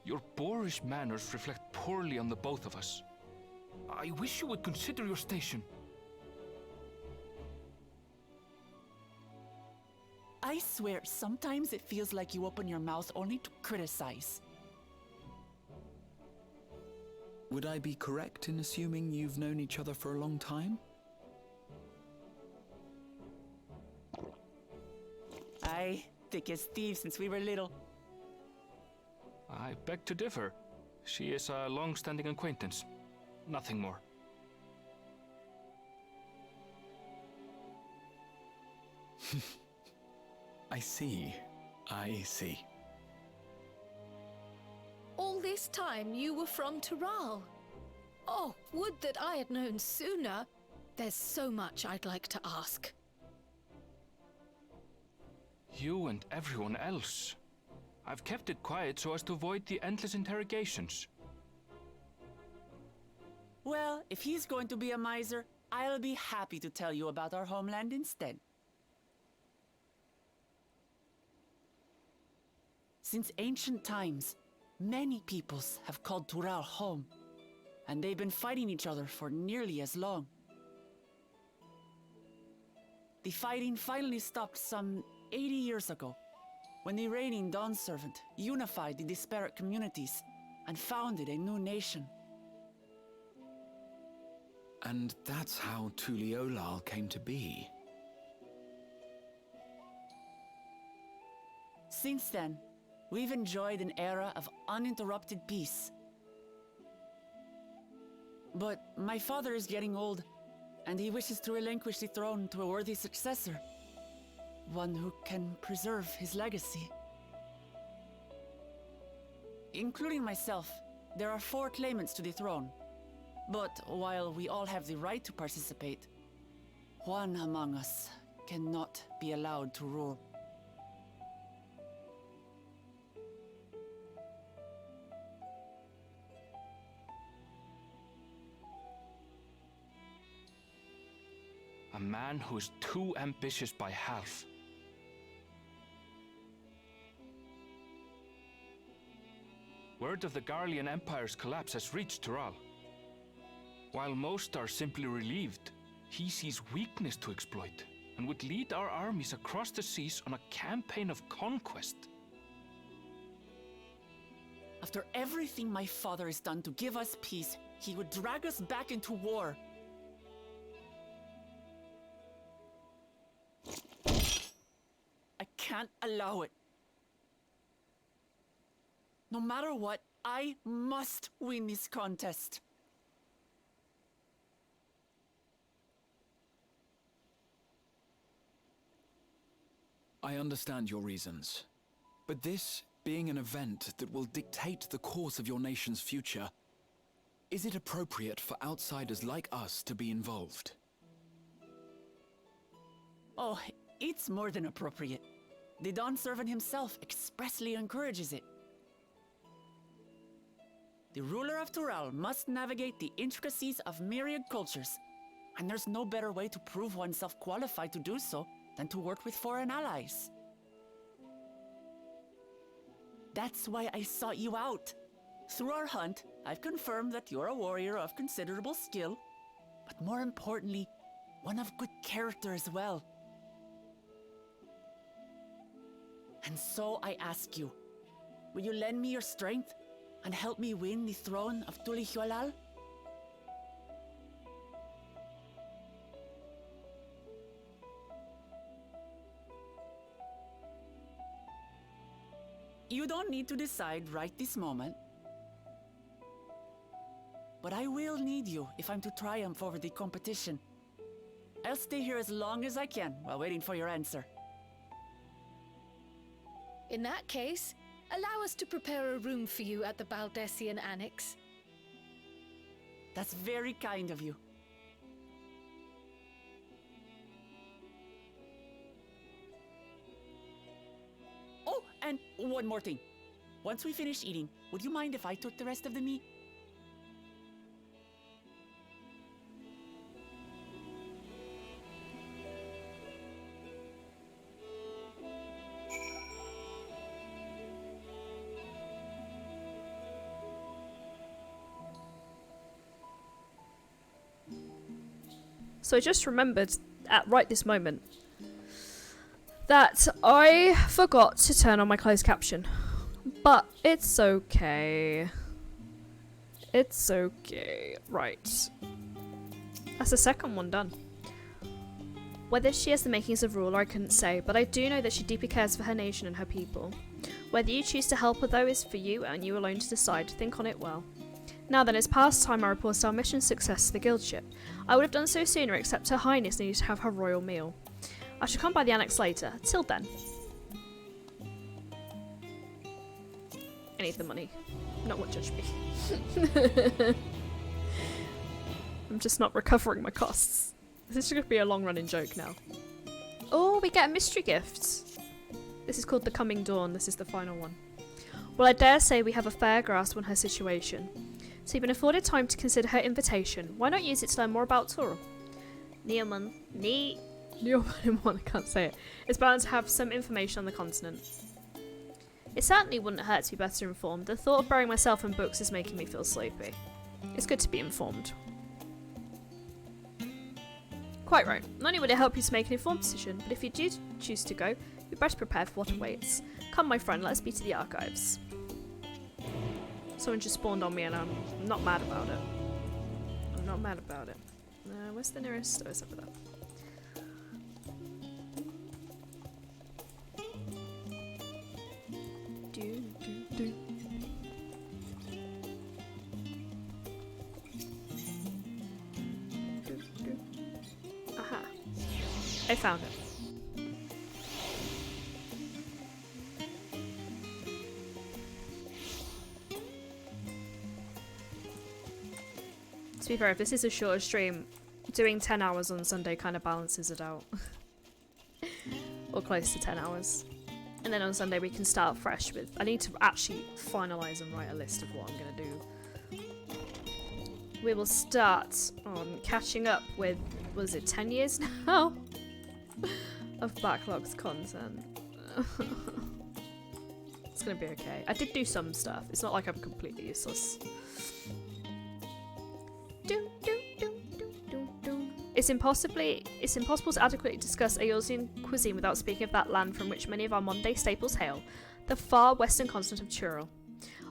Your boorish manners reflect poorly on the both of us. I wish you would consider your station. I swear, sometimes it feels like you open your mouth only to criticize. Would I be correct in assuming you've known each other for a long time? Aye, thick as thieves since we were little. I beg to differ. She is a long-standing acquaintance. Nothing more. I see. I see. All this time you were from Tural. Oh, would that I had known sooner. There's so much I'd like to ask. You and everyone else. I've kept it quiet so as to avoid the endless interrogations. Well, if he's going to be a miser, I'll be happy to tell you about our homeland instead. Since ancient times, many peoples have called Tural home, and they've been fighting each other for nearly as long. The fighting finally stopped some 80 years ago, when the reigning Dawn Servant unified the disparate communities and founded a new nation. And that's how Tuliolal came to be. Since then, we've enjoyed an era of uninterrupted peace. But my father is getting old, and he wishes to relinquish the throne to a worthy successor. One who can preserve his legacy. Including myself, there are 4 claimants to the throne. But while we all have the right to participate, one among us cannot be allowed to rule. man who is too ambitious by half. Word of the Garlean Empire's collapse has reached Tural. While most are simply relieved, he sees weakness to exploit and would lead our armies across the seas on a campaign of conquest. After everything my father has done to give us peace, he would drag us back into war. I can't allow it. No matter what, I must win this contest. I understand your reasons. But this being an event that will dictate the course of your nation's future, is it appropriate for outsiders like us to be involved? Oh, it's more than appropriate. The Dawn Servant himself expressly encourages it. The ruler of Tural must navigate the intricacies of myriad cultures, and there's no better way to prove oneself qualified to do so than to work with foreign allies. That's why I sought you out. Through our hunt, I've confirmed that you're a warrior of considerable skill, but more importantly, one of good character as well. And so I ask you, will you lend me your strength and help me win the throne of Tulihualal? You don't need to decide right this moment. But I will need you if I'm to triumph over the competition. I'll stay here as long as I can while waiting for your answer. In that case, allow us to prepare a room for you at the Baldessian Annex. That's very kind of you. Oh, and one more thing. Once we finish eating, would you mind if I took the rest of the meat? So I just remembered at right this moment that I forgot to turn on my closed caption. But it's okay. It's okay. Right. That's the second one done. Whether she has the makings of ruler, I couldn't say, but I do know that she deeply cares for her nation and her people. Whether you choose to help her, though, is for you and you alone to decide. Think on it well. Now then, it's past time I reported our mission success to the guild ship. I would have done so sooner, except Her Highness needed to have her royal meal. I shall come by the annex later. Till then. I need the money. No one judge me. I'm just not recovering my costs. This is going to be a long-running joke now. Oh, we get a mystery gift. This is called The Coming Dawn. This is the final one. Well, I dare say we have a fair grasp on her situation. So you've been afforded time to consider her invitation. Why not use it to learn more about Tural? Neomon, I can't say it. It's bound to have some information on the continent. It certainly wouldn't hurt to be better informed. The thought of burying myself in books is making me feel sleepy. It's good to be informed. Quite right. Not only would it help you to make an informed decision, but if you do choose to go, you're better prepared for what awaits. Come, my friend, let's be to the archives. Someone just spawned on me and I'm not mad about it. I'm not mad about it. Where's the nearest? Oh, it's over there. Aha. I found it. To be fair, if this is a shorter stream, doing 10 hours on Sunday kind of balances it out. Or close to 10 hours. And then on Sunday we can start fresh with... I need to actually finalise and write a list of what I'm going to do. we will start on catching up with, was it 10 years now? Of backlogged content. It's gonna be okay. I did do some stuff. It's not like I'm completely useless. It's impossible to adequately discuss Eorzean cuisine without speaking of that land from which many of our modern-day staples hail, the far western continent of Tyrol.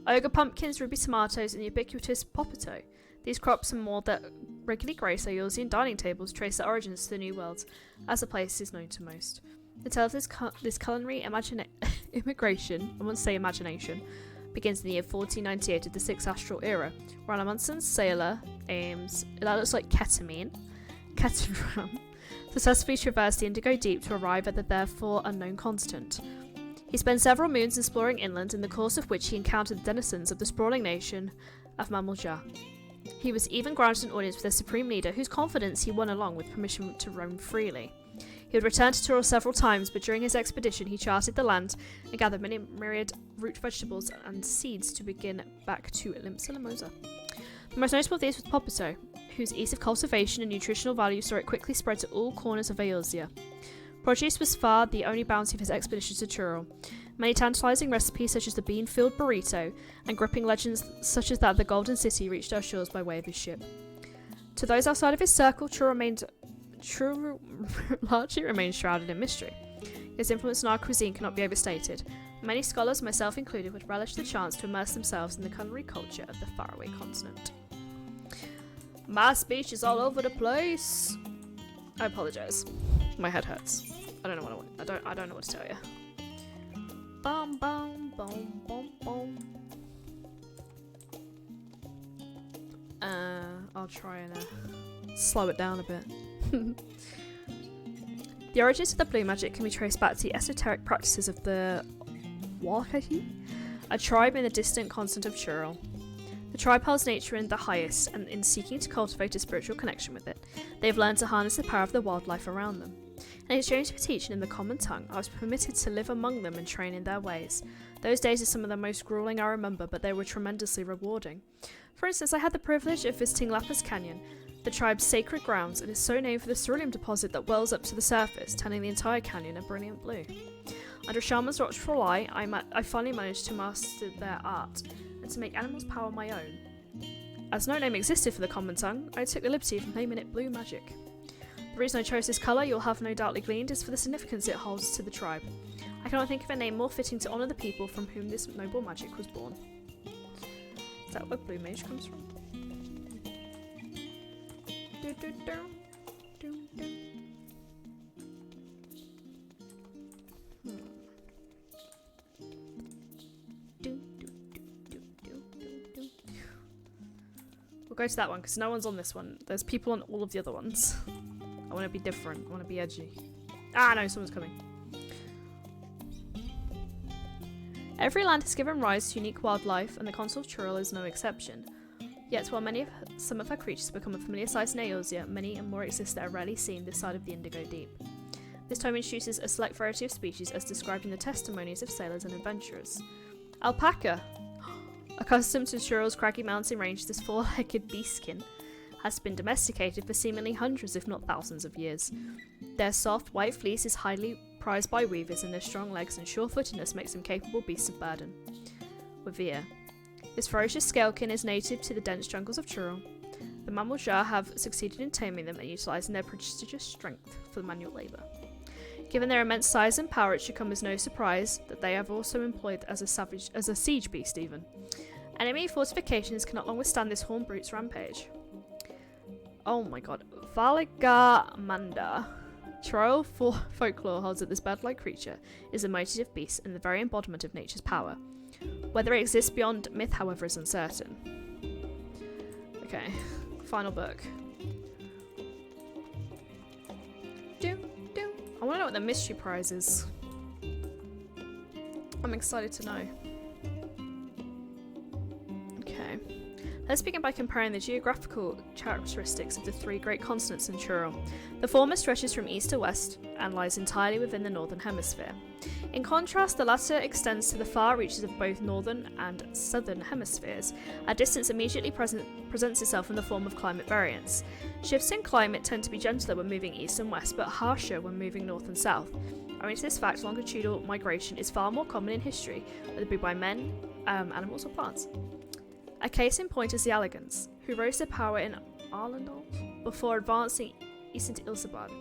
Ogre pumpkins, ruby tomatoes, and the ubiquitous potato. These crops and more that regularly grace our Eorzean dining tables trace their origins to the New World, as the place is known to most. The tale of this culinary immigration, I won't say imagination, begins in the year 1498 of the Sixth Astral Era, where Amundsen's sailor aims, that looks like ketamine, successfully traversed the Indigo Deep to arrive at the therefore unknown continent. He spent several moons exploring inland, in the course of which he encountered the denizens of the sprawling nation of Mamalja. He was even granted an audience with their supreme leader, whose confidence he won along with permission to roam freely. He would return to Tyrol several times, but during his expedition he charted the land and gathered many myriad root vegetables and seeds to begin back to Limpsa Limosa. The most notable of these was Popoto, whose ease of cultivation and nutritional value saw it quickly spread to all corners of Eorzea. Produce was far the only bounty of his expedition to Tyrol. Many tantalizing recipes such as the bean-filled burrito and gripping legends such as that of the Golden City reached our shores by way of his ship. To those outside of his circle, Tyrol largely remains shrouded in mystery. His influence in our cuisine cannot be overstated. Many scholars, myself included, would relish the chance to immerse themselves in the culinary culture of the faraway continent. My speech is all over the place. I apologise. My head hurts. I don't know what I want. I don't know what to tell you. Bum bum bum bum bum. I'll try and slow it down a bit. The origins of the blue magic can be traced back to the esoteric practices of the Wakahi, a tribe in the distant continent of Tyrol. The tribe holds nature in the highest, and in seeking to cultivate a spiritual connection with it, they have learned to harness the power of the wildlife around them. In exchange for teaching in the common tongue, I was permitted to live among them and train in their ways. Those days are some of the most grueling I remember, but they were tremendously rewarding. For instance, I had the privilege of visiting Lapis Canyon, the tribe's sacred grounds, and is so named for the cerulean deposit that wells up to the surface, turning the entire canyon a brilliant blue. Under a shaman's watchful eye, I finally managed to master their art, and to make animals' power my own. As no name existed for the common tongue, I took the liberty of naming it Blue Magic. The reason I chose this colour, you'll have no doubtly gleaned, is for the significance it holds to the tribe. I cannot think of a name more fitting to honour the people from whom this noble magic was born. Is that where Blue Mage comes from? We'll go to that one because no one's on this one. There's people on all of the other ones. I want to be different. I want to be edgy. Ah, no, someone's coming. Every land has given rise to unique wildlife, and the Consul of Tyrol is no exception. Yet, while some of her creatures have become a familiar sight in Eorzea, many and more exist that are rarely seen this side of the Indigo Deep. This tome introduces a select variety of species as described in the testimonies of sailors and adventurers. Alpaca! Accustomed to Tyrol's craggy mountain range, this four-legged beastkin has been domesticated for seemingly hundreds if not thousands of years. Their soft, white fleece is highly prized by weavers, and their strong legs and sure-footedness makes them capable beasts of burden. Wavir. This ferocious scalekin is native to the dense jungles of Tyrol. The Mamalja have succeeded in taming them and utilising their prodigious strength for manual labour. Given their immense size and power, it should come as no surprise that they have also employed as a siege beast even. Enemy fortifications cannot long withstand this horned brute's rampage. Oh my god. Valagamanda. Tyrol folklore holds that this bird-like creature is a motive beast and the very embodiment of nature's power. Whether it exists beyond myth, however, is uncertain. Okay, final book. I want to know what the mystery prize is. I'm excited to know. Okay. Let's begin by comparing the geographical characteristics of the three great continents in Tyrol. The former stretches from east to west and lies entirely within the northern hemisphere. In contrast, the latter extends to the far reaches of both northern and southern hemispheres. A distance immediately presents itself in the form of climate variance. Shifts in climate tend to be gentler when moving east and west, but harsher when moving north and south. Owing to this fact, longitudinal migration is far more common in history, whether it be by men, animals, or plants. A case in point is the Allegans, who rose to power in Arlandal before advancing east into Ilsabad.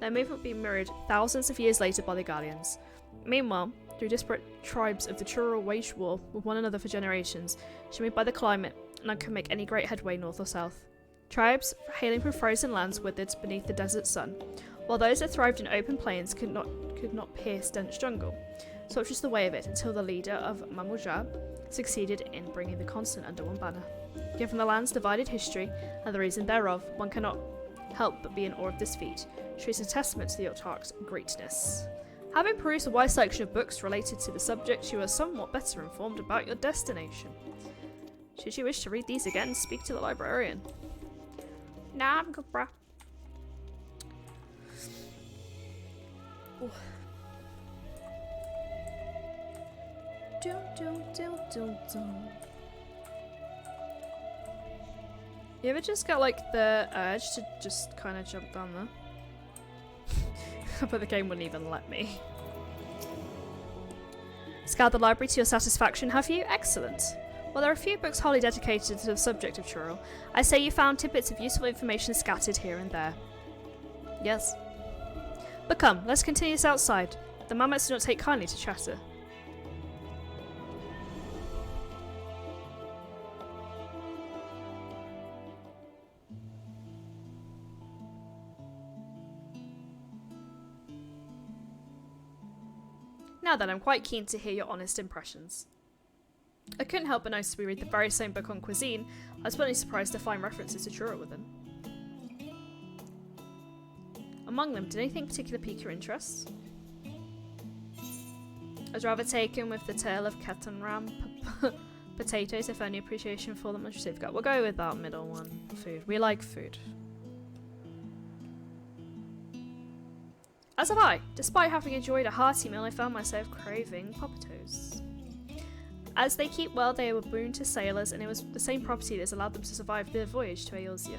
Their movement would be mirrored thousands of years later by the Gallians. Meanwhile, through disparate tribes of the Tural waged war with one another for generations, shamed by the climate, none could make any great headway north or south. Tribes hailing from frozen lands withered beneath the desert sun, while those that thrived in open plains could not pierce dense jungle. Such was the way of it until the leader of Mamouja succeeded in bringing the continent under one banner. Given the land's divided history and the reason thereof, one cannot help but be in awe of this feat, which is a testament to the autarch's greatness. Having perused a wide selection of books related to the subject, you are somewhat better informed about your destination. Should you wish to read these again, speak to the librarian. Nah, I'm good, bruh. Ooh. Dum, dum, dum, dum, dum. You ever just get like the urge to just kind of jump down there? But the game wouldn't even let me. Scoured the library to your satisfaction, have you? Excellent. Well, there are a few books wholly dedicated to the subject of Tural. I say you found tidbits of useful information scattered here and there. Yes. But come, let's continue this outside. The mammoths do not take kindly to chatter. Now then, I'm quite keen to hear your honest impressions. I couldn't help but notice we read the very same book on cuisine. I was pleasantly surprised to find references to churro within. Among them, did anything particular pique your interest? I was rather taken with the tale of Katanram potatoes. I found any appreciation for them. We'll go with that middle one. Food. We like food. As have I. Despite having enjoyed a hearty meal, I found myself craving popatoes. As they keep well, they were a boon to sailors, and it was the same property that has allowed them to survive their voyage to Eorzea.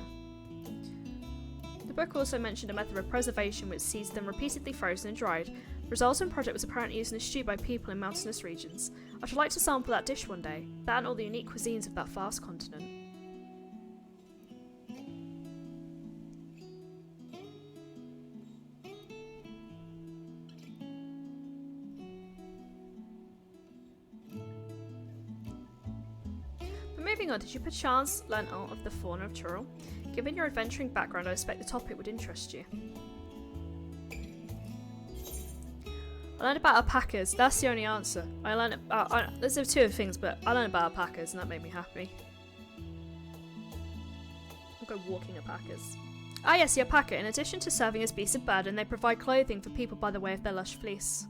The book also mentioned a method of preservation which sees them repeatedly frozen and dried. The resultant product was apparently used in a stew by people in mountainous regions. I should like to sample that dish one day, that and all the unique cuisines of that vast continent. Moving on, did you perchance learn aught of the fauna of Tural? Given your adventuring background, I expect the topic would interest you. I learned about alpacas. That's the only answer. I learned about... there's two other things, but I learned about alpacas and that made me happy. I'll go walking alpacas. Ah yes, the alpaca. In addition to serving as beasts of burden, they provide clothing for people by the way of their lush fleece.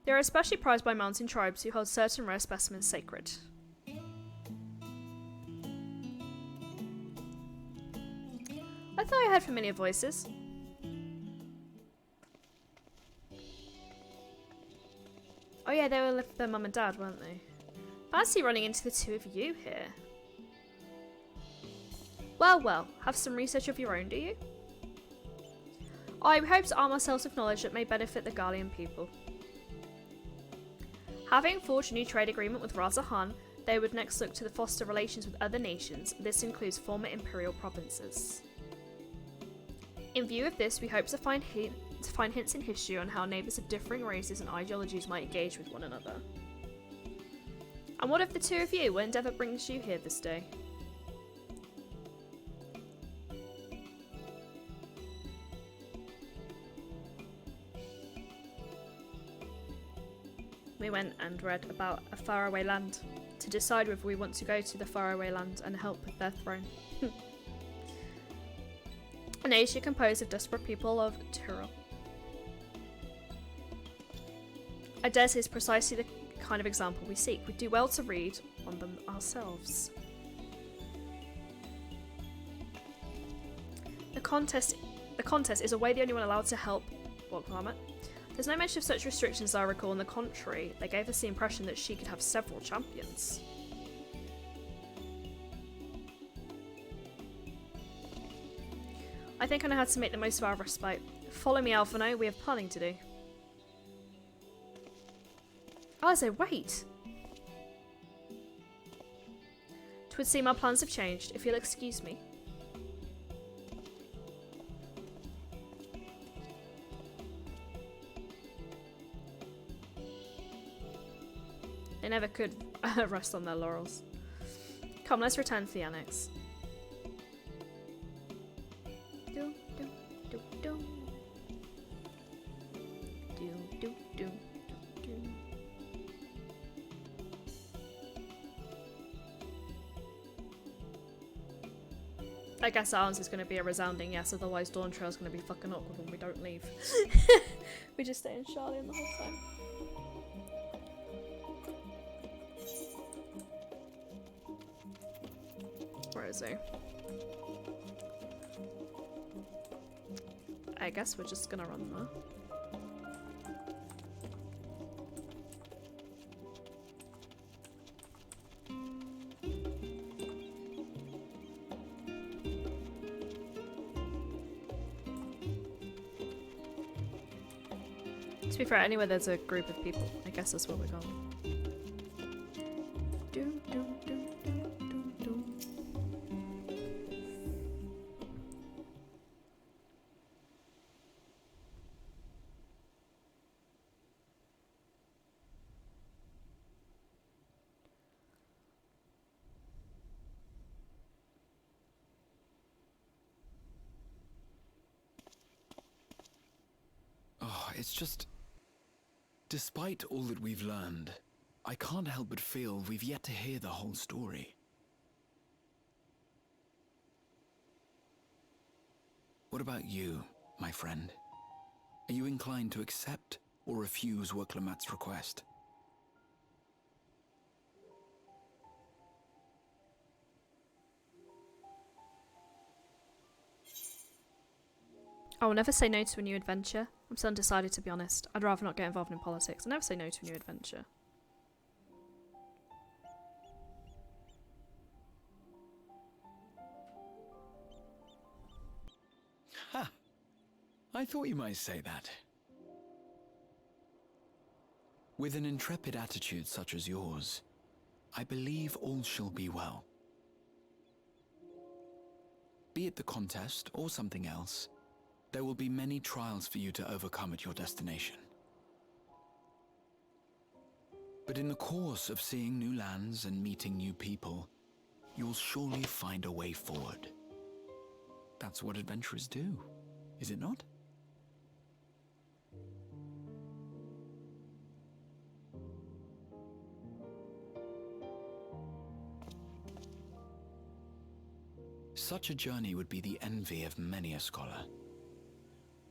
They are especially prized by mountain tribes who hold certain rare specimens sacred. I thought I heard familiar voices. Oh yeah, they were with their mum and dad, weren't they? Fancy running into the two of you here. Well, well, have some research of your own, do you? I hope to arm ourselves with knowledge that may benefit the Garlean people. Having forged a new trade agreement with Raza Han, they would next look to foster relations with other nations. This includes former imperial provinces. In view of this, we hope to find hints in history on how neighbours of differing races and ideologies might engage with one another. And what of the two of you? What endeavour brings you here this day? We went and read about a faraway land to decide whether we want to go to the faraway land and help with their throne. An Asia composed of desperate people of Tural. I dare say is precisely the kind of example we seek. We'd do well to read on them ourselves. The contest is a way the only one allowed to help climate. There's no mention of such restrictions I recall. On the contrary, they gave us the impression that she could have several champions. I think I know how to make the most of our respite. Follow me, Alphino. We have planning to do. Oh, I said, wait. Twould seem our plans have changed, if you'll excuse me. They never could rest on their laurels. Come, let's return to the annex. Do, do, do, do. Do, do, do, do. I guess our answer is going to be a resounding yes, otherwise dawntrail is going to be fucking awkward when we don't leave. We just stay in Charlian the whole time. Where is he? I guess we're just gonna run there. To be fair, anywhere there's a group of people, I guess that's where we're going. Do, do, do, do, do, do. Oh, it's just... Despite all that we've learned, I can't help but feel we've yet to hear the whole story. What about you, my friend? Are you inclined to accept or refuse Worklamat's request? I will never say no to a new adventure. I'm so undecided, to be honest. I'd rather not get involved in politics. I'll never say no to a new adventure. Ha! I thought you might say that. With an intrepid attitude such as yours, I believe all shall be well. Be it the contest or something else, there will be many trials for you to overcome at your destination. But in the course of seeing new lands and meeting new people, you'll surely find a way forward. That's what adventurers do, is it not? Such a journey would be the envy of many a scholar.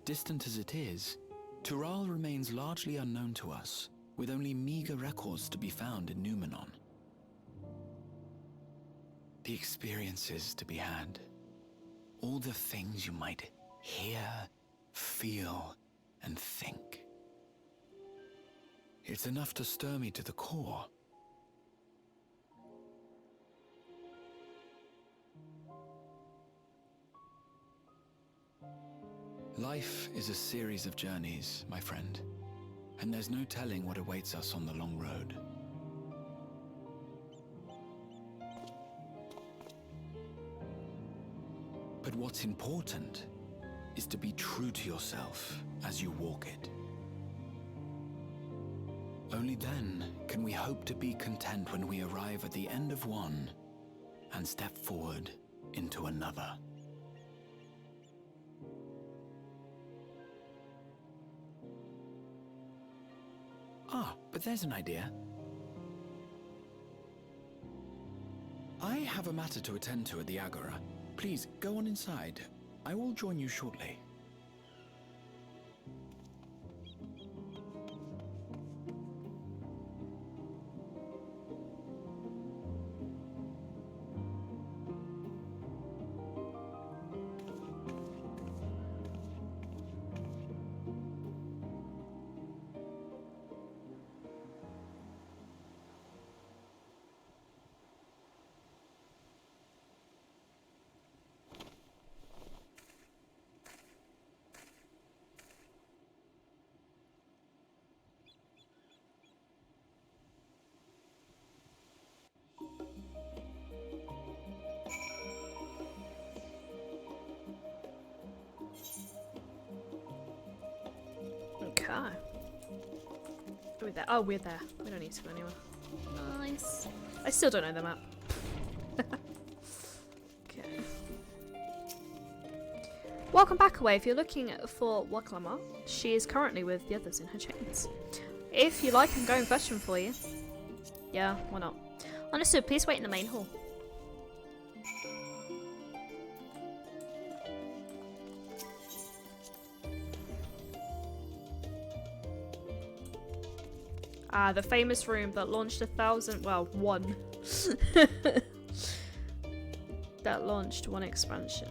Distant as it is, Tural remains largely unknown to us, with only meager records to be found in Numenon. The experiences to be had, all the things you might hear, feel, and think. It's enough to stir me to the core. Life is a series of journeys, my friend, and there's no telling what awaits us on the long road. But what's important is to be true to yourself as you walk it. Only then can we hope to be content when we arrive at the end of one and step forward into another. Ah, but there's an idea. I have a matter to attend to at the Agora. Please, go on inside. I will join you shortly. Are we there? Oh, we're there. We don't need to go anywhere. Nice. I still don't know the map. Okay. Welcome back away. If you're looking for Waklama, she is currently with the others in her chains. If you like, I can go and fetch them for you. Yeah, why not? Understood. Please wait in the main hall. Ah, the famous room that launched 1,000, well, one. That launched one expansion.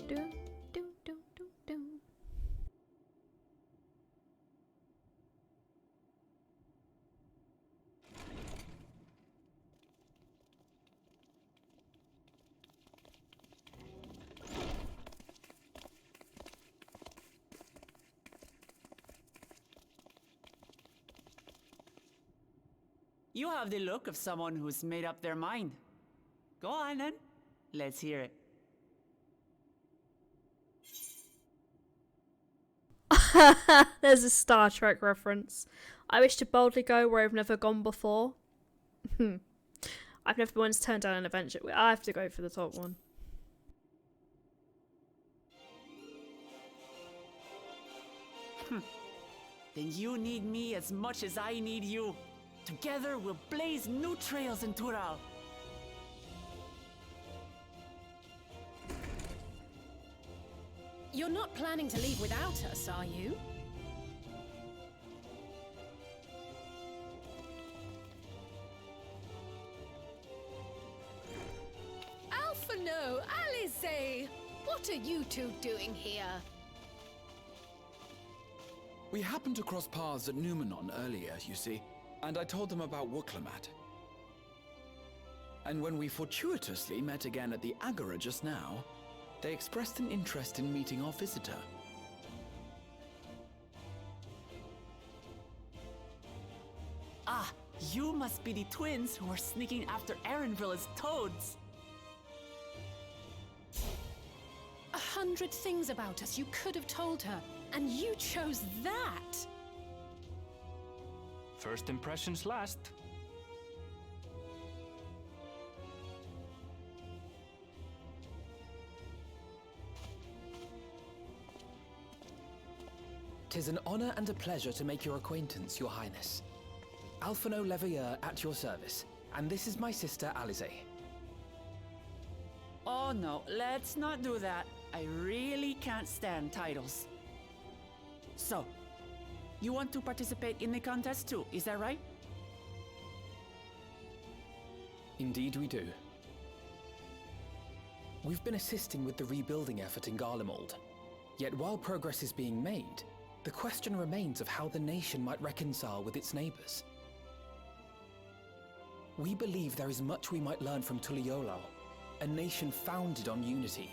Dun, dun, dun, dun, dun. You have the look of someone who's made up their mind. Go on then. Let's hear it. There's a Star Trek reference. I wish to boldly go where I've never gone before. I've never once turned down an adventure. I have to go for the top one. Then you need me as much as I need you. Together we'll blaze new trails in Tural. You're not planning to leave without us, are you? Alphano, Alice! What are you two doing here? We happened to cross paths at Numenon earlier, you see, and I told them about Wuklamat. And when we fortuitously met again at the Agora just now, they expressed an interest in meeting our visitor. Ah, you must be the twins who were sneaking after Erenville as toads. 100 things about us you could have told her, and you chose that! First impressions last. "'Tis an honor and a pleasure to make your acquaintance, Your Highness. Alphano Leveilleur at your service, and this is my sister Alice." Oh no, let's not do that. I really can't stand titles. So, you want to participate in the contest too, is that right? Indeed we do. We've been assisting with the rebuilding effort in Garlemald. Yet while progress is being made, the question remains of how the nation might reconcile with its neighbors. We believe there is much we might learn from Tuliolal, a nation founded on unity.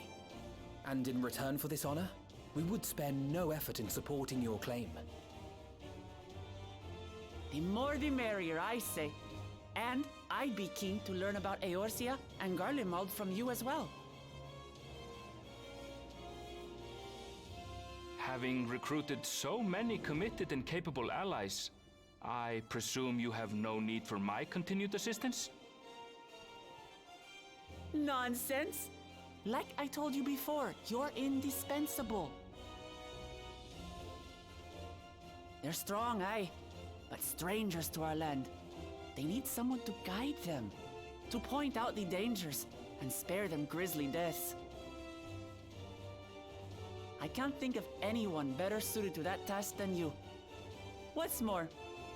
And in return for this honor, we would spare no effort in supporting your claim. The more the merrier, I say. And I'd be keen to learn about Eorzea and Garlemald from you as well. Having recruited so many committed and capable allies, I presume you have no need for my continued assistance? Nonsense! Like I told you before, you're indispensable. They're strong, aye, but strangers to our land. They need someone to guide them, to point out the dangers, and spare them grisly deaths. I can't think of anyone better suited to that task than you. What's more,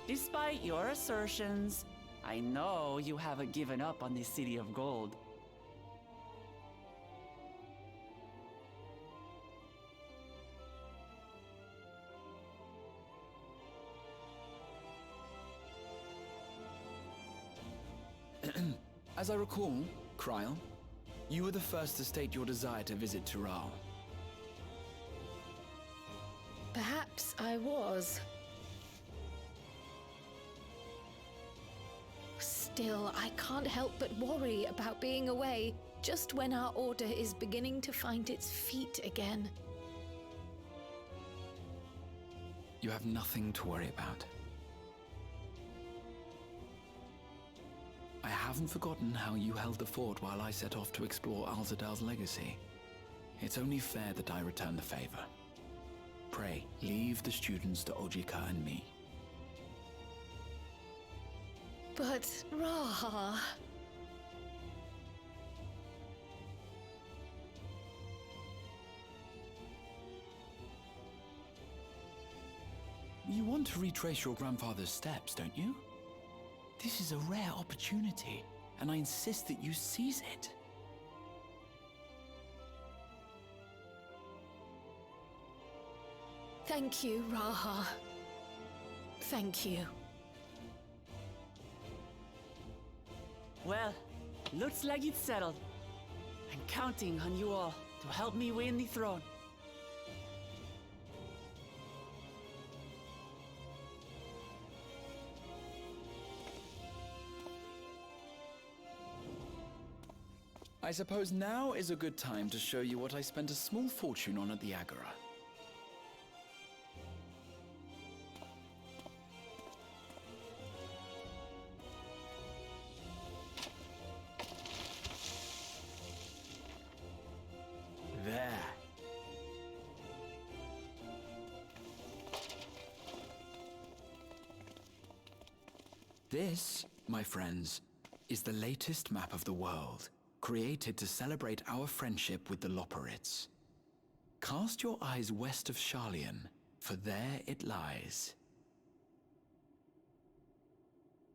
despite your assertions, I know you haven't given up on the City of Gold. As I recall, Kryl, you were the first to state your desire to visit Tural. Perhaps I was. Still, I can't help but worry about being away just when our order is beginning to find its feet again. You have nothing to worry about. I haven't forgotten how you held the fort while I set off to explore Alzadal's legacy. It's only fair that I return the favor. Pray, leave the students to Ojika and me. But, Raha... You want to retrace your grandfather's steps, don't you? This is a rare opportunity, and I insist that you seize it. Thank you, Raha. Thank you. Well, looks like it's settled. I'm counting on you all to help me win the throne. I suppose now is a good time to show you what I spent a small fortune on at the Agora. There. This, my friends, is the latest map of the world, created to celebrate our friendship with the Loporrits. Cast your eyes west of Sharlayan, for there it lies.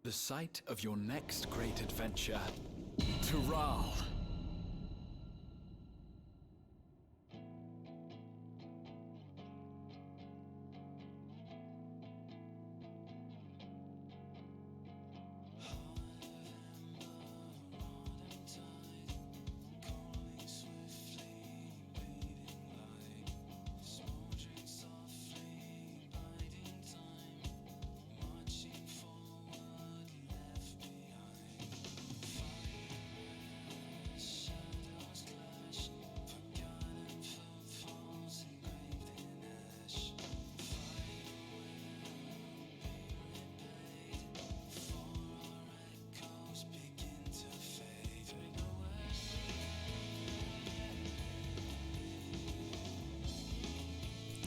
The site of your next great adventure, Tural.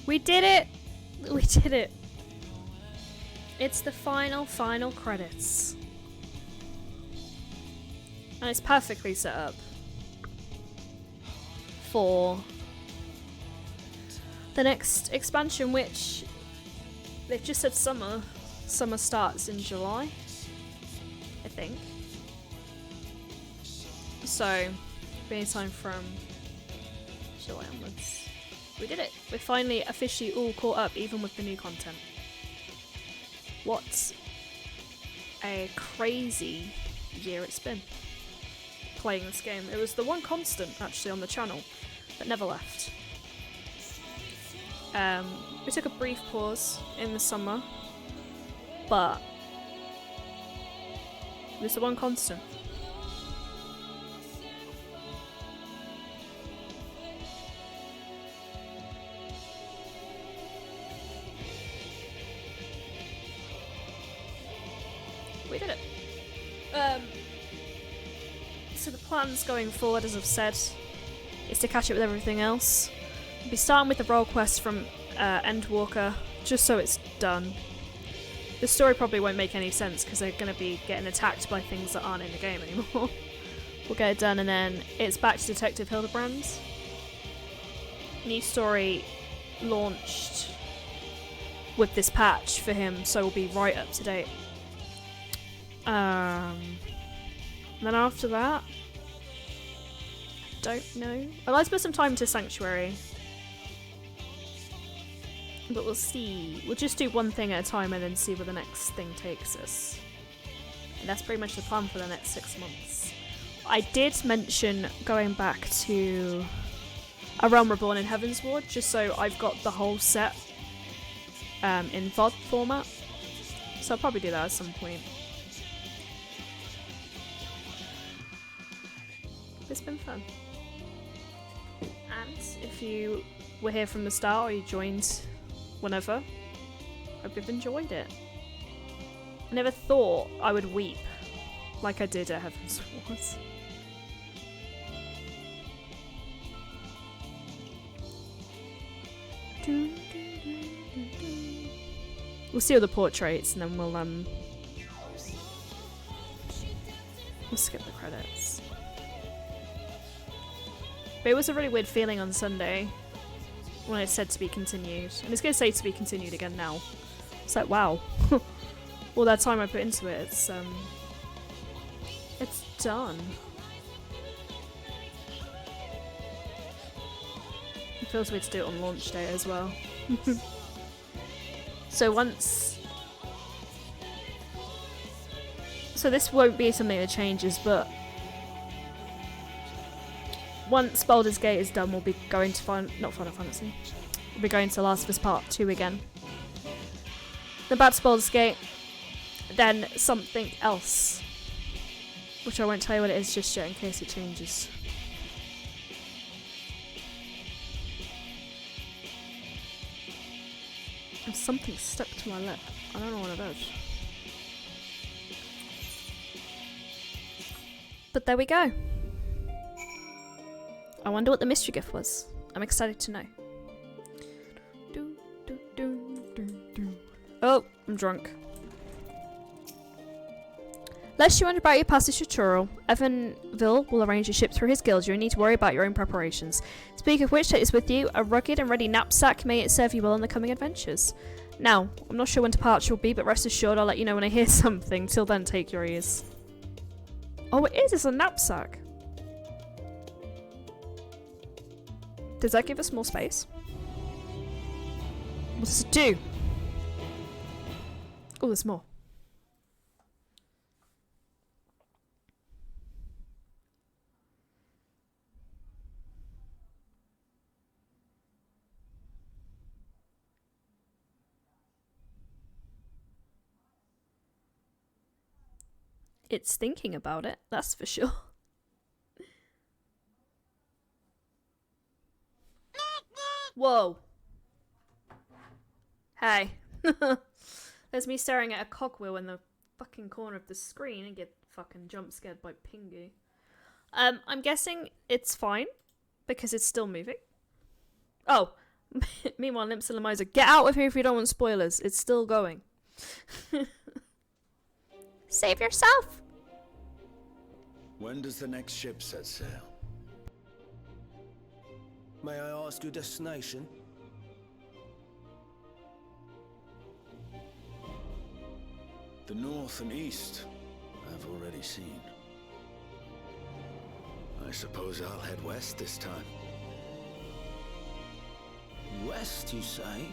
We did it! We did it. It's the final credits. And it's perfectly set up for the next expansion, which they've just said summer. Summer starts in July, I think. So, any time from July onwards. We did it. We're finally officially all caught up, even with the new content. What a crazy year it's been playing this game. It was the one constant, actually, on the channel that never left. We took a brief pause in the summer, but it was the one constant. We did it. So the plans going forward, as I've said, is to catch up with everything else. We'll be starting with the role quest from Endwalker, just so it's done. The story probably won't make any sense because they're going to be getting attacked by things that aren't in the game anymore. We'll get it done, and then it's back to Detective Hildebrand. New story launched with this patch for him, so we'll be right up to date. Then after that, I don't know. I'd like to put some time to Sanctuary, but we'll see. We'll just do one thing at a time and then see where the next thing takes us. And that's pretty much the plan for the next 6 months. I did mention going back to A Realm Reborn in Heaven's Ward, just so I've got the whole set in VOD format. So I'll probably do that at some point. It's been fun. And if you were here from the start or you joined whenever, I've enjoyed it. I never thought I would weep like I did at Heaven's Wars. We'll see all the portraits and then we'll skip the credits. But it was a really weird feeling on Sunday when it said to be continued. And it's going to say to be continued again now. It's like, wow. All that time I put into it, it's done. It feels weird to do it on launch day as well. So this won't be something that changes, but once Baldur's Gate is done, we'll be going to not Final Fantasy. We'll be going to Last of Us Part 2 again. Then back to Baldur's Gate, then something else, which I won't tell you what it is just yet in case it changes. And something stuck to my lip. I don't know what it is. But there we go. I wonder what the mystery gift was. I'm excited to know. Oh, I'm drunk. Lest you wonder about your passage tutorial, Evanville will arrange your ship through his guild. You don't need to worry about your own preparations. Speak of which, take this with you, a rugged and ready knapsack. May it serve you well in the coming adventures. Now, I'm not sure when departure will be, but rest assured I'll let you know when I hear something. Till then, take your ears. Oh, it is. It's a knapsack. Does that give us more space? What does it do? Oh, there's more. It's thinking about it, that's for sure. Whoa. Hey. There's me staring at a cogwheel in the fucking corner of the screen and get fucking jump scared by Pingu. I'm guessing it's fine because it's still moving. Oh. Meanwhile, Limps and Lamiza, get out of here if you don't want spoilers. It's still going. Save yourself! When does the next ship set sail? May I ask your destination? The north and east, I've already seen. I suppose I'll head west this time. West, you say?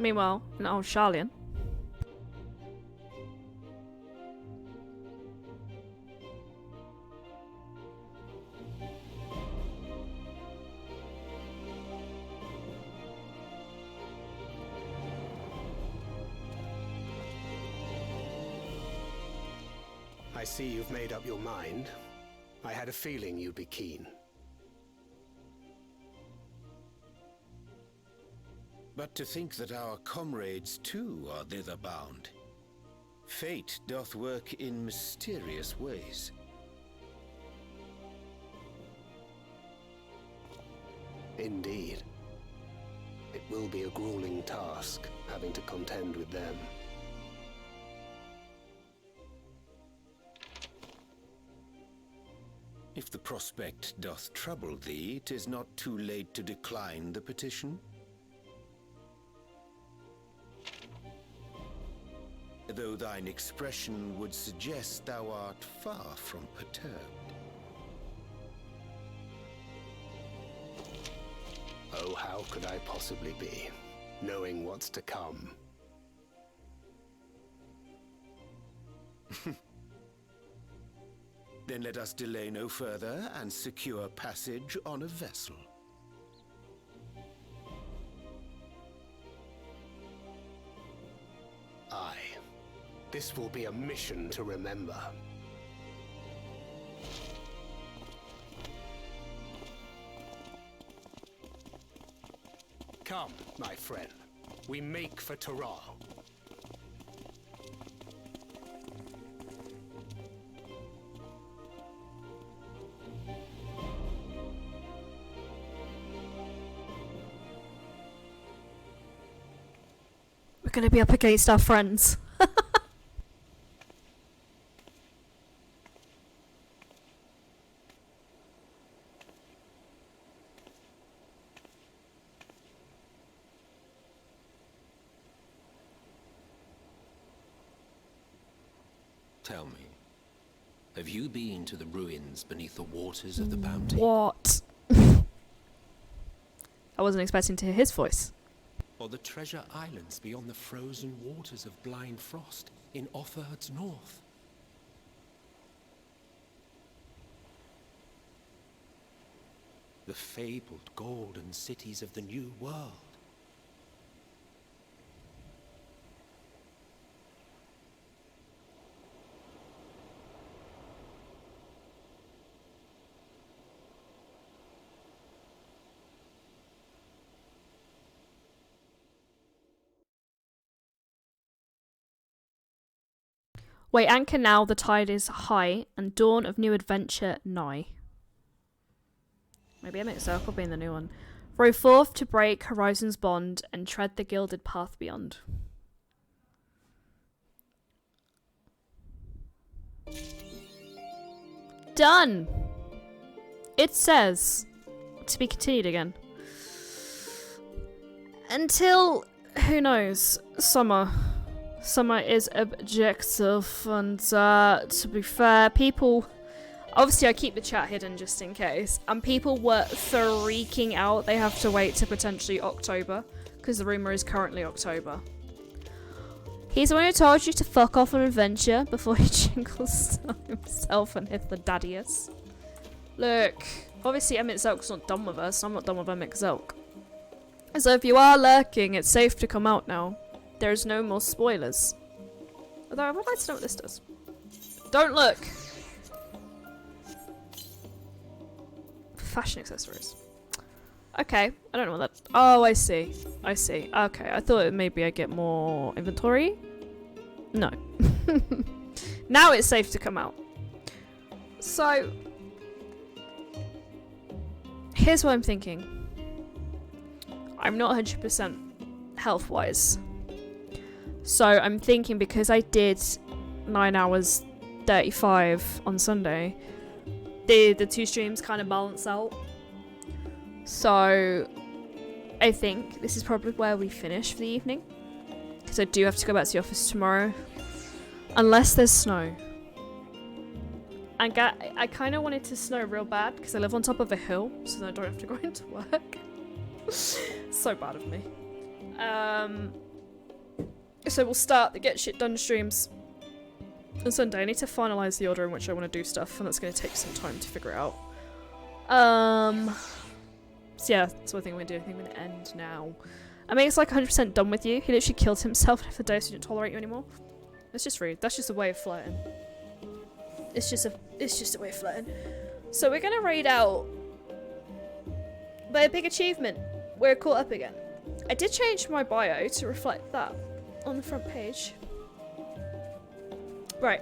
Meanwhile, in old Charlian. I see you've made up your mind. I had a feeling you'd be keen. But to think that our comrades too are thither bound. Fate doth work in mysterious ways. Indeed. It will be a grueling task, having to contend with them. If the prospect doth trouble thee, 'tis not too late to decline the petition. Though thine expression would suggest thou art far from perturbed. Oh, how could I possibly be, knowing what's to come? Then let us delay no further and secure passage on a vessel. Aye. This will be a mission to remember. Come, my friend. We make for Taral. We're gonna be up against our friends. Tell me, have you been to the ruins beneath the waters of the Bounty? What? I wasn't expecting to hear his voice. Or the treasure islands beyond the frozen waters of Blind Frost in Offerd's north? The fabled golden cities of the New World? Weigh anchor now, the tide is high, and dawn of new adventure nigh. Maybe I mixed up, I'll be in the new one. Row forth to break horizon's bond, and tread the gilded path beyond. Done! It says, to be continued again. Until, who knows, summer. Summer is objective, and to be fair, people... Obviously, I keep the chat hidden just in case, and people were freaking out they have to wait to potentially October, because the rumour is currently October. He's the one who told you to fuck off an adventure before he jingles himself and hits the daddiest. Look, obviously Emmett Zelk's not done with us, I'm not done with Emmett Zelk. So if you are lurking, it's safe to come out now. There's no more spoilers. Although I would like to know what this does. Don't look! Fashion accessories. Okay, I don't know what that... Oh, I see. I see. Okay, I thought maybe I'd get more inventory. No. Now it's safe to come out. So... Here's what I'm thinking. I'm not 100% health-wise. So I'm thinking because I did 9 hours 35 on Sunday, the two streams kind of balance out. So I think this is probably where we finish for the evening, because I do have to go back to the office tomorrow, unless there's snow. And I kind of wanted to snow real bad because I live on top of a hill, so I don't have to go into work. So bad of me. So we'll start the Get Shit Done streams on Sunday. I need to finalise the order in which I want to do stuff, and that's going to take some time to figure it out. So yeah, that's what I think I'm going to do. I think I'm going to end now. I mean, it's like 100% done with you. He literally killed himself for the day, so he didn't tolerate you anymore. That's just rude. That's just a way of flirting. It's just a way of flirting. So we're going to raid out by a big achievement. We're caught up again. I did change my bio to reflect that on the front page. Right.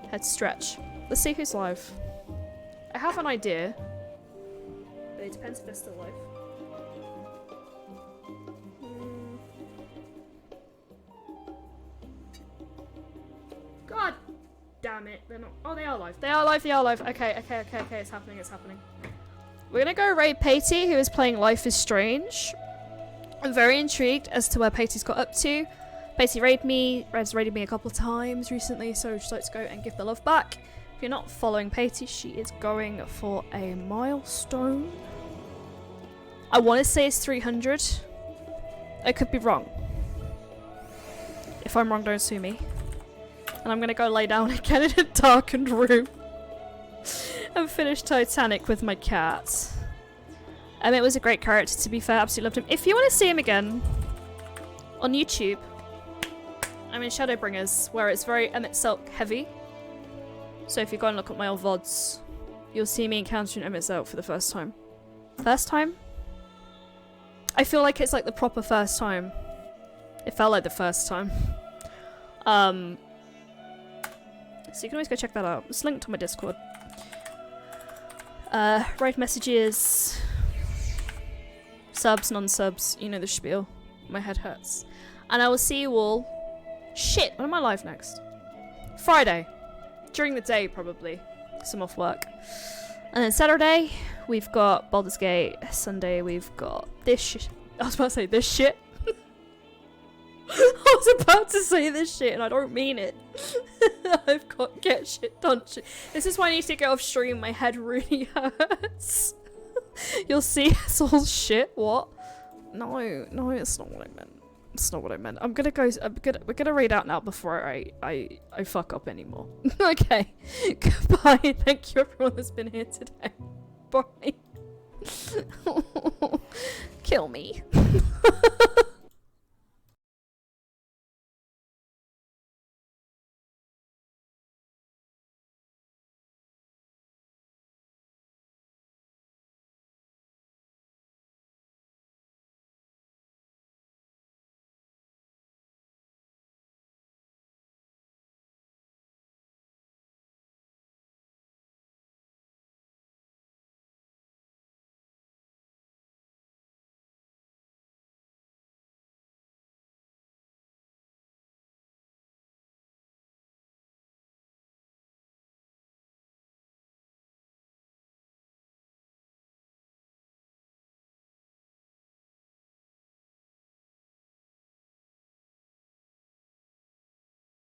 Head stretch. Let's see who's live. I have an idea, but it depends if they're still live. God damn it. They're not. Oh, they are live. They are live. They are live. Okay. It's happening. It's happening. We're gonna go raid Patey, who is playing Life is Strange. I'm very intrigued as to where Patey's got up to. Patey has raided me a couple of times recently, so I'd just like to go and give the love back. If you're not following Patey, she is going for a milestone. I want to say it's 300. I could be wrong. If I'm wrong, don't sue me. And I'm gonna go lay down again in a darkened room and finish Titanic with my cat. Emmett was a great character, to be fair. Absolutely loved him. If you want to see him again on YouTube, I'm in Shadowbringers, where it's very Emmett Selk heavy. So if you go and look at my old VODs, you'll see me encountering Emmett Selk for the first time. First time? I feel like it's like the proper first time. It felt like the first time. So you can always go check that out. It's linked on my Discord. Write messages. Subs, non-subs, you know the spiel. My head hurts. And I will see you all... Shit, when am I live next? Friday. During the day, probably. Because I'm off work. And then Saturday, we've got Baldur's Gate. Sunday, we've got this I was about to say this shit. I was about to say this shit and I don't mean it. I've got get shit done shit. This is why I need to get off stream. My head really hurts. You'll see it's all shit. What? No, it's not what I meant. It's not what I meant. We're gonna read out now before I fuck up anymore. Okay. Goodbye. Thank you everyone that's been here today. Bye. Kill me.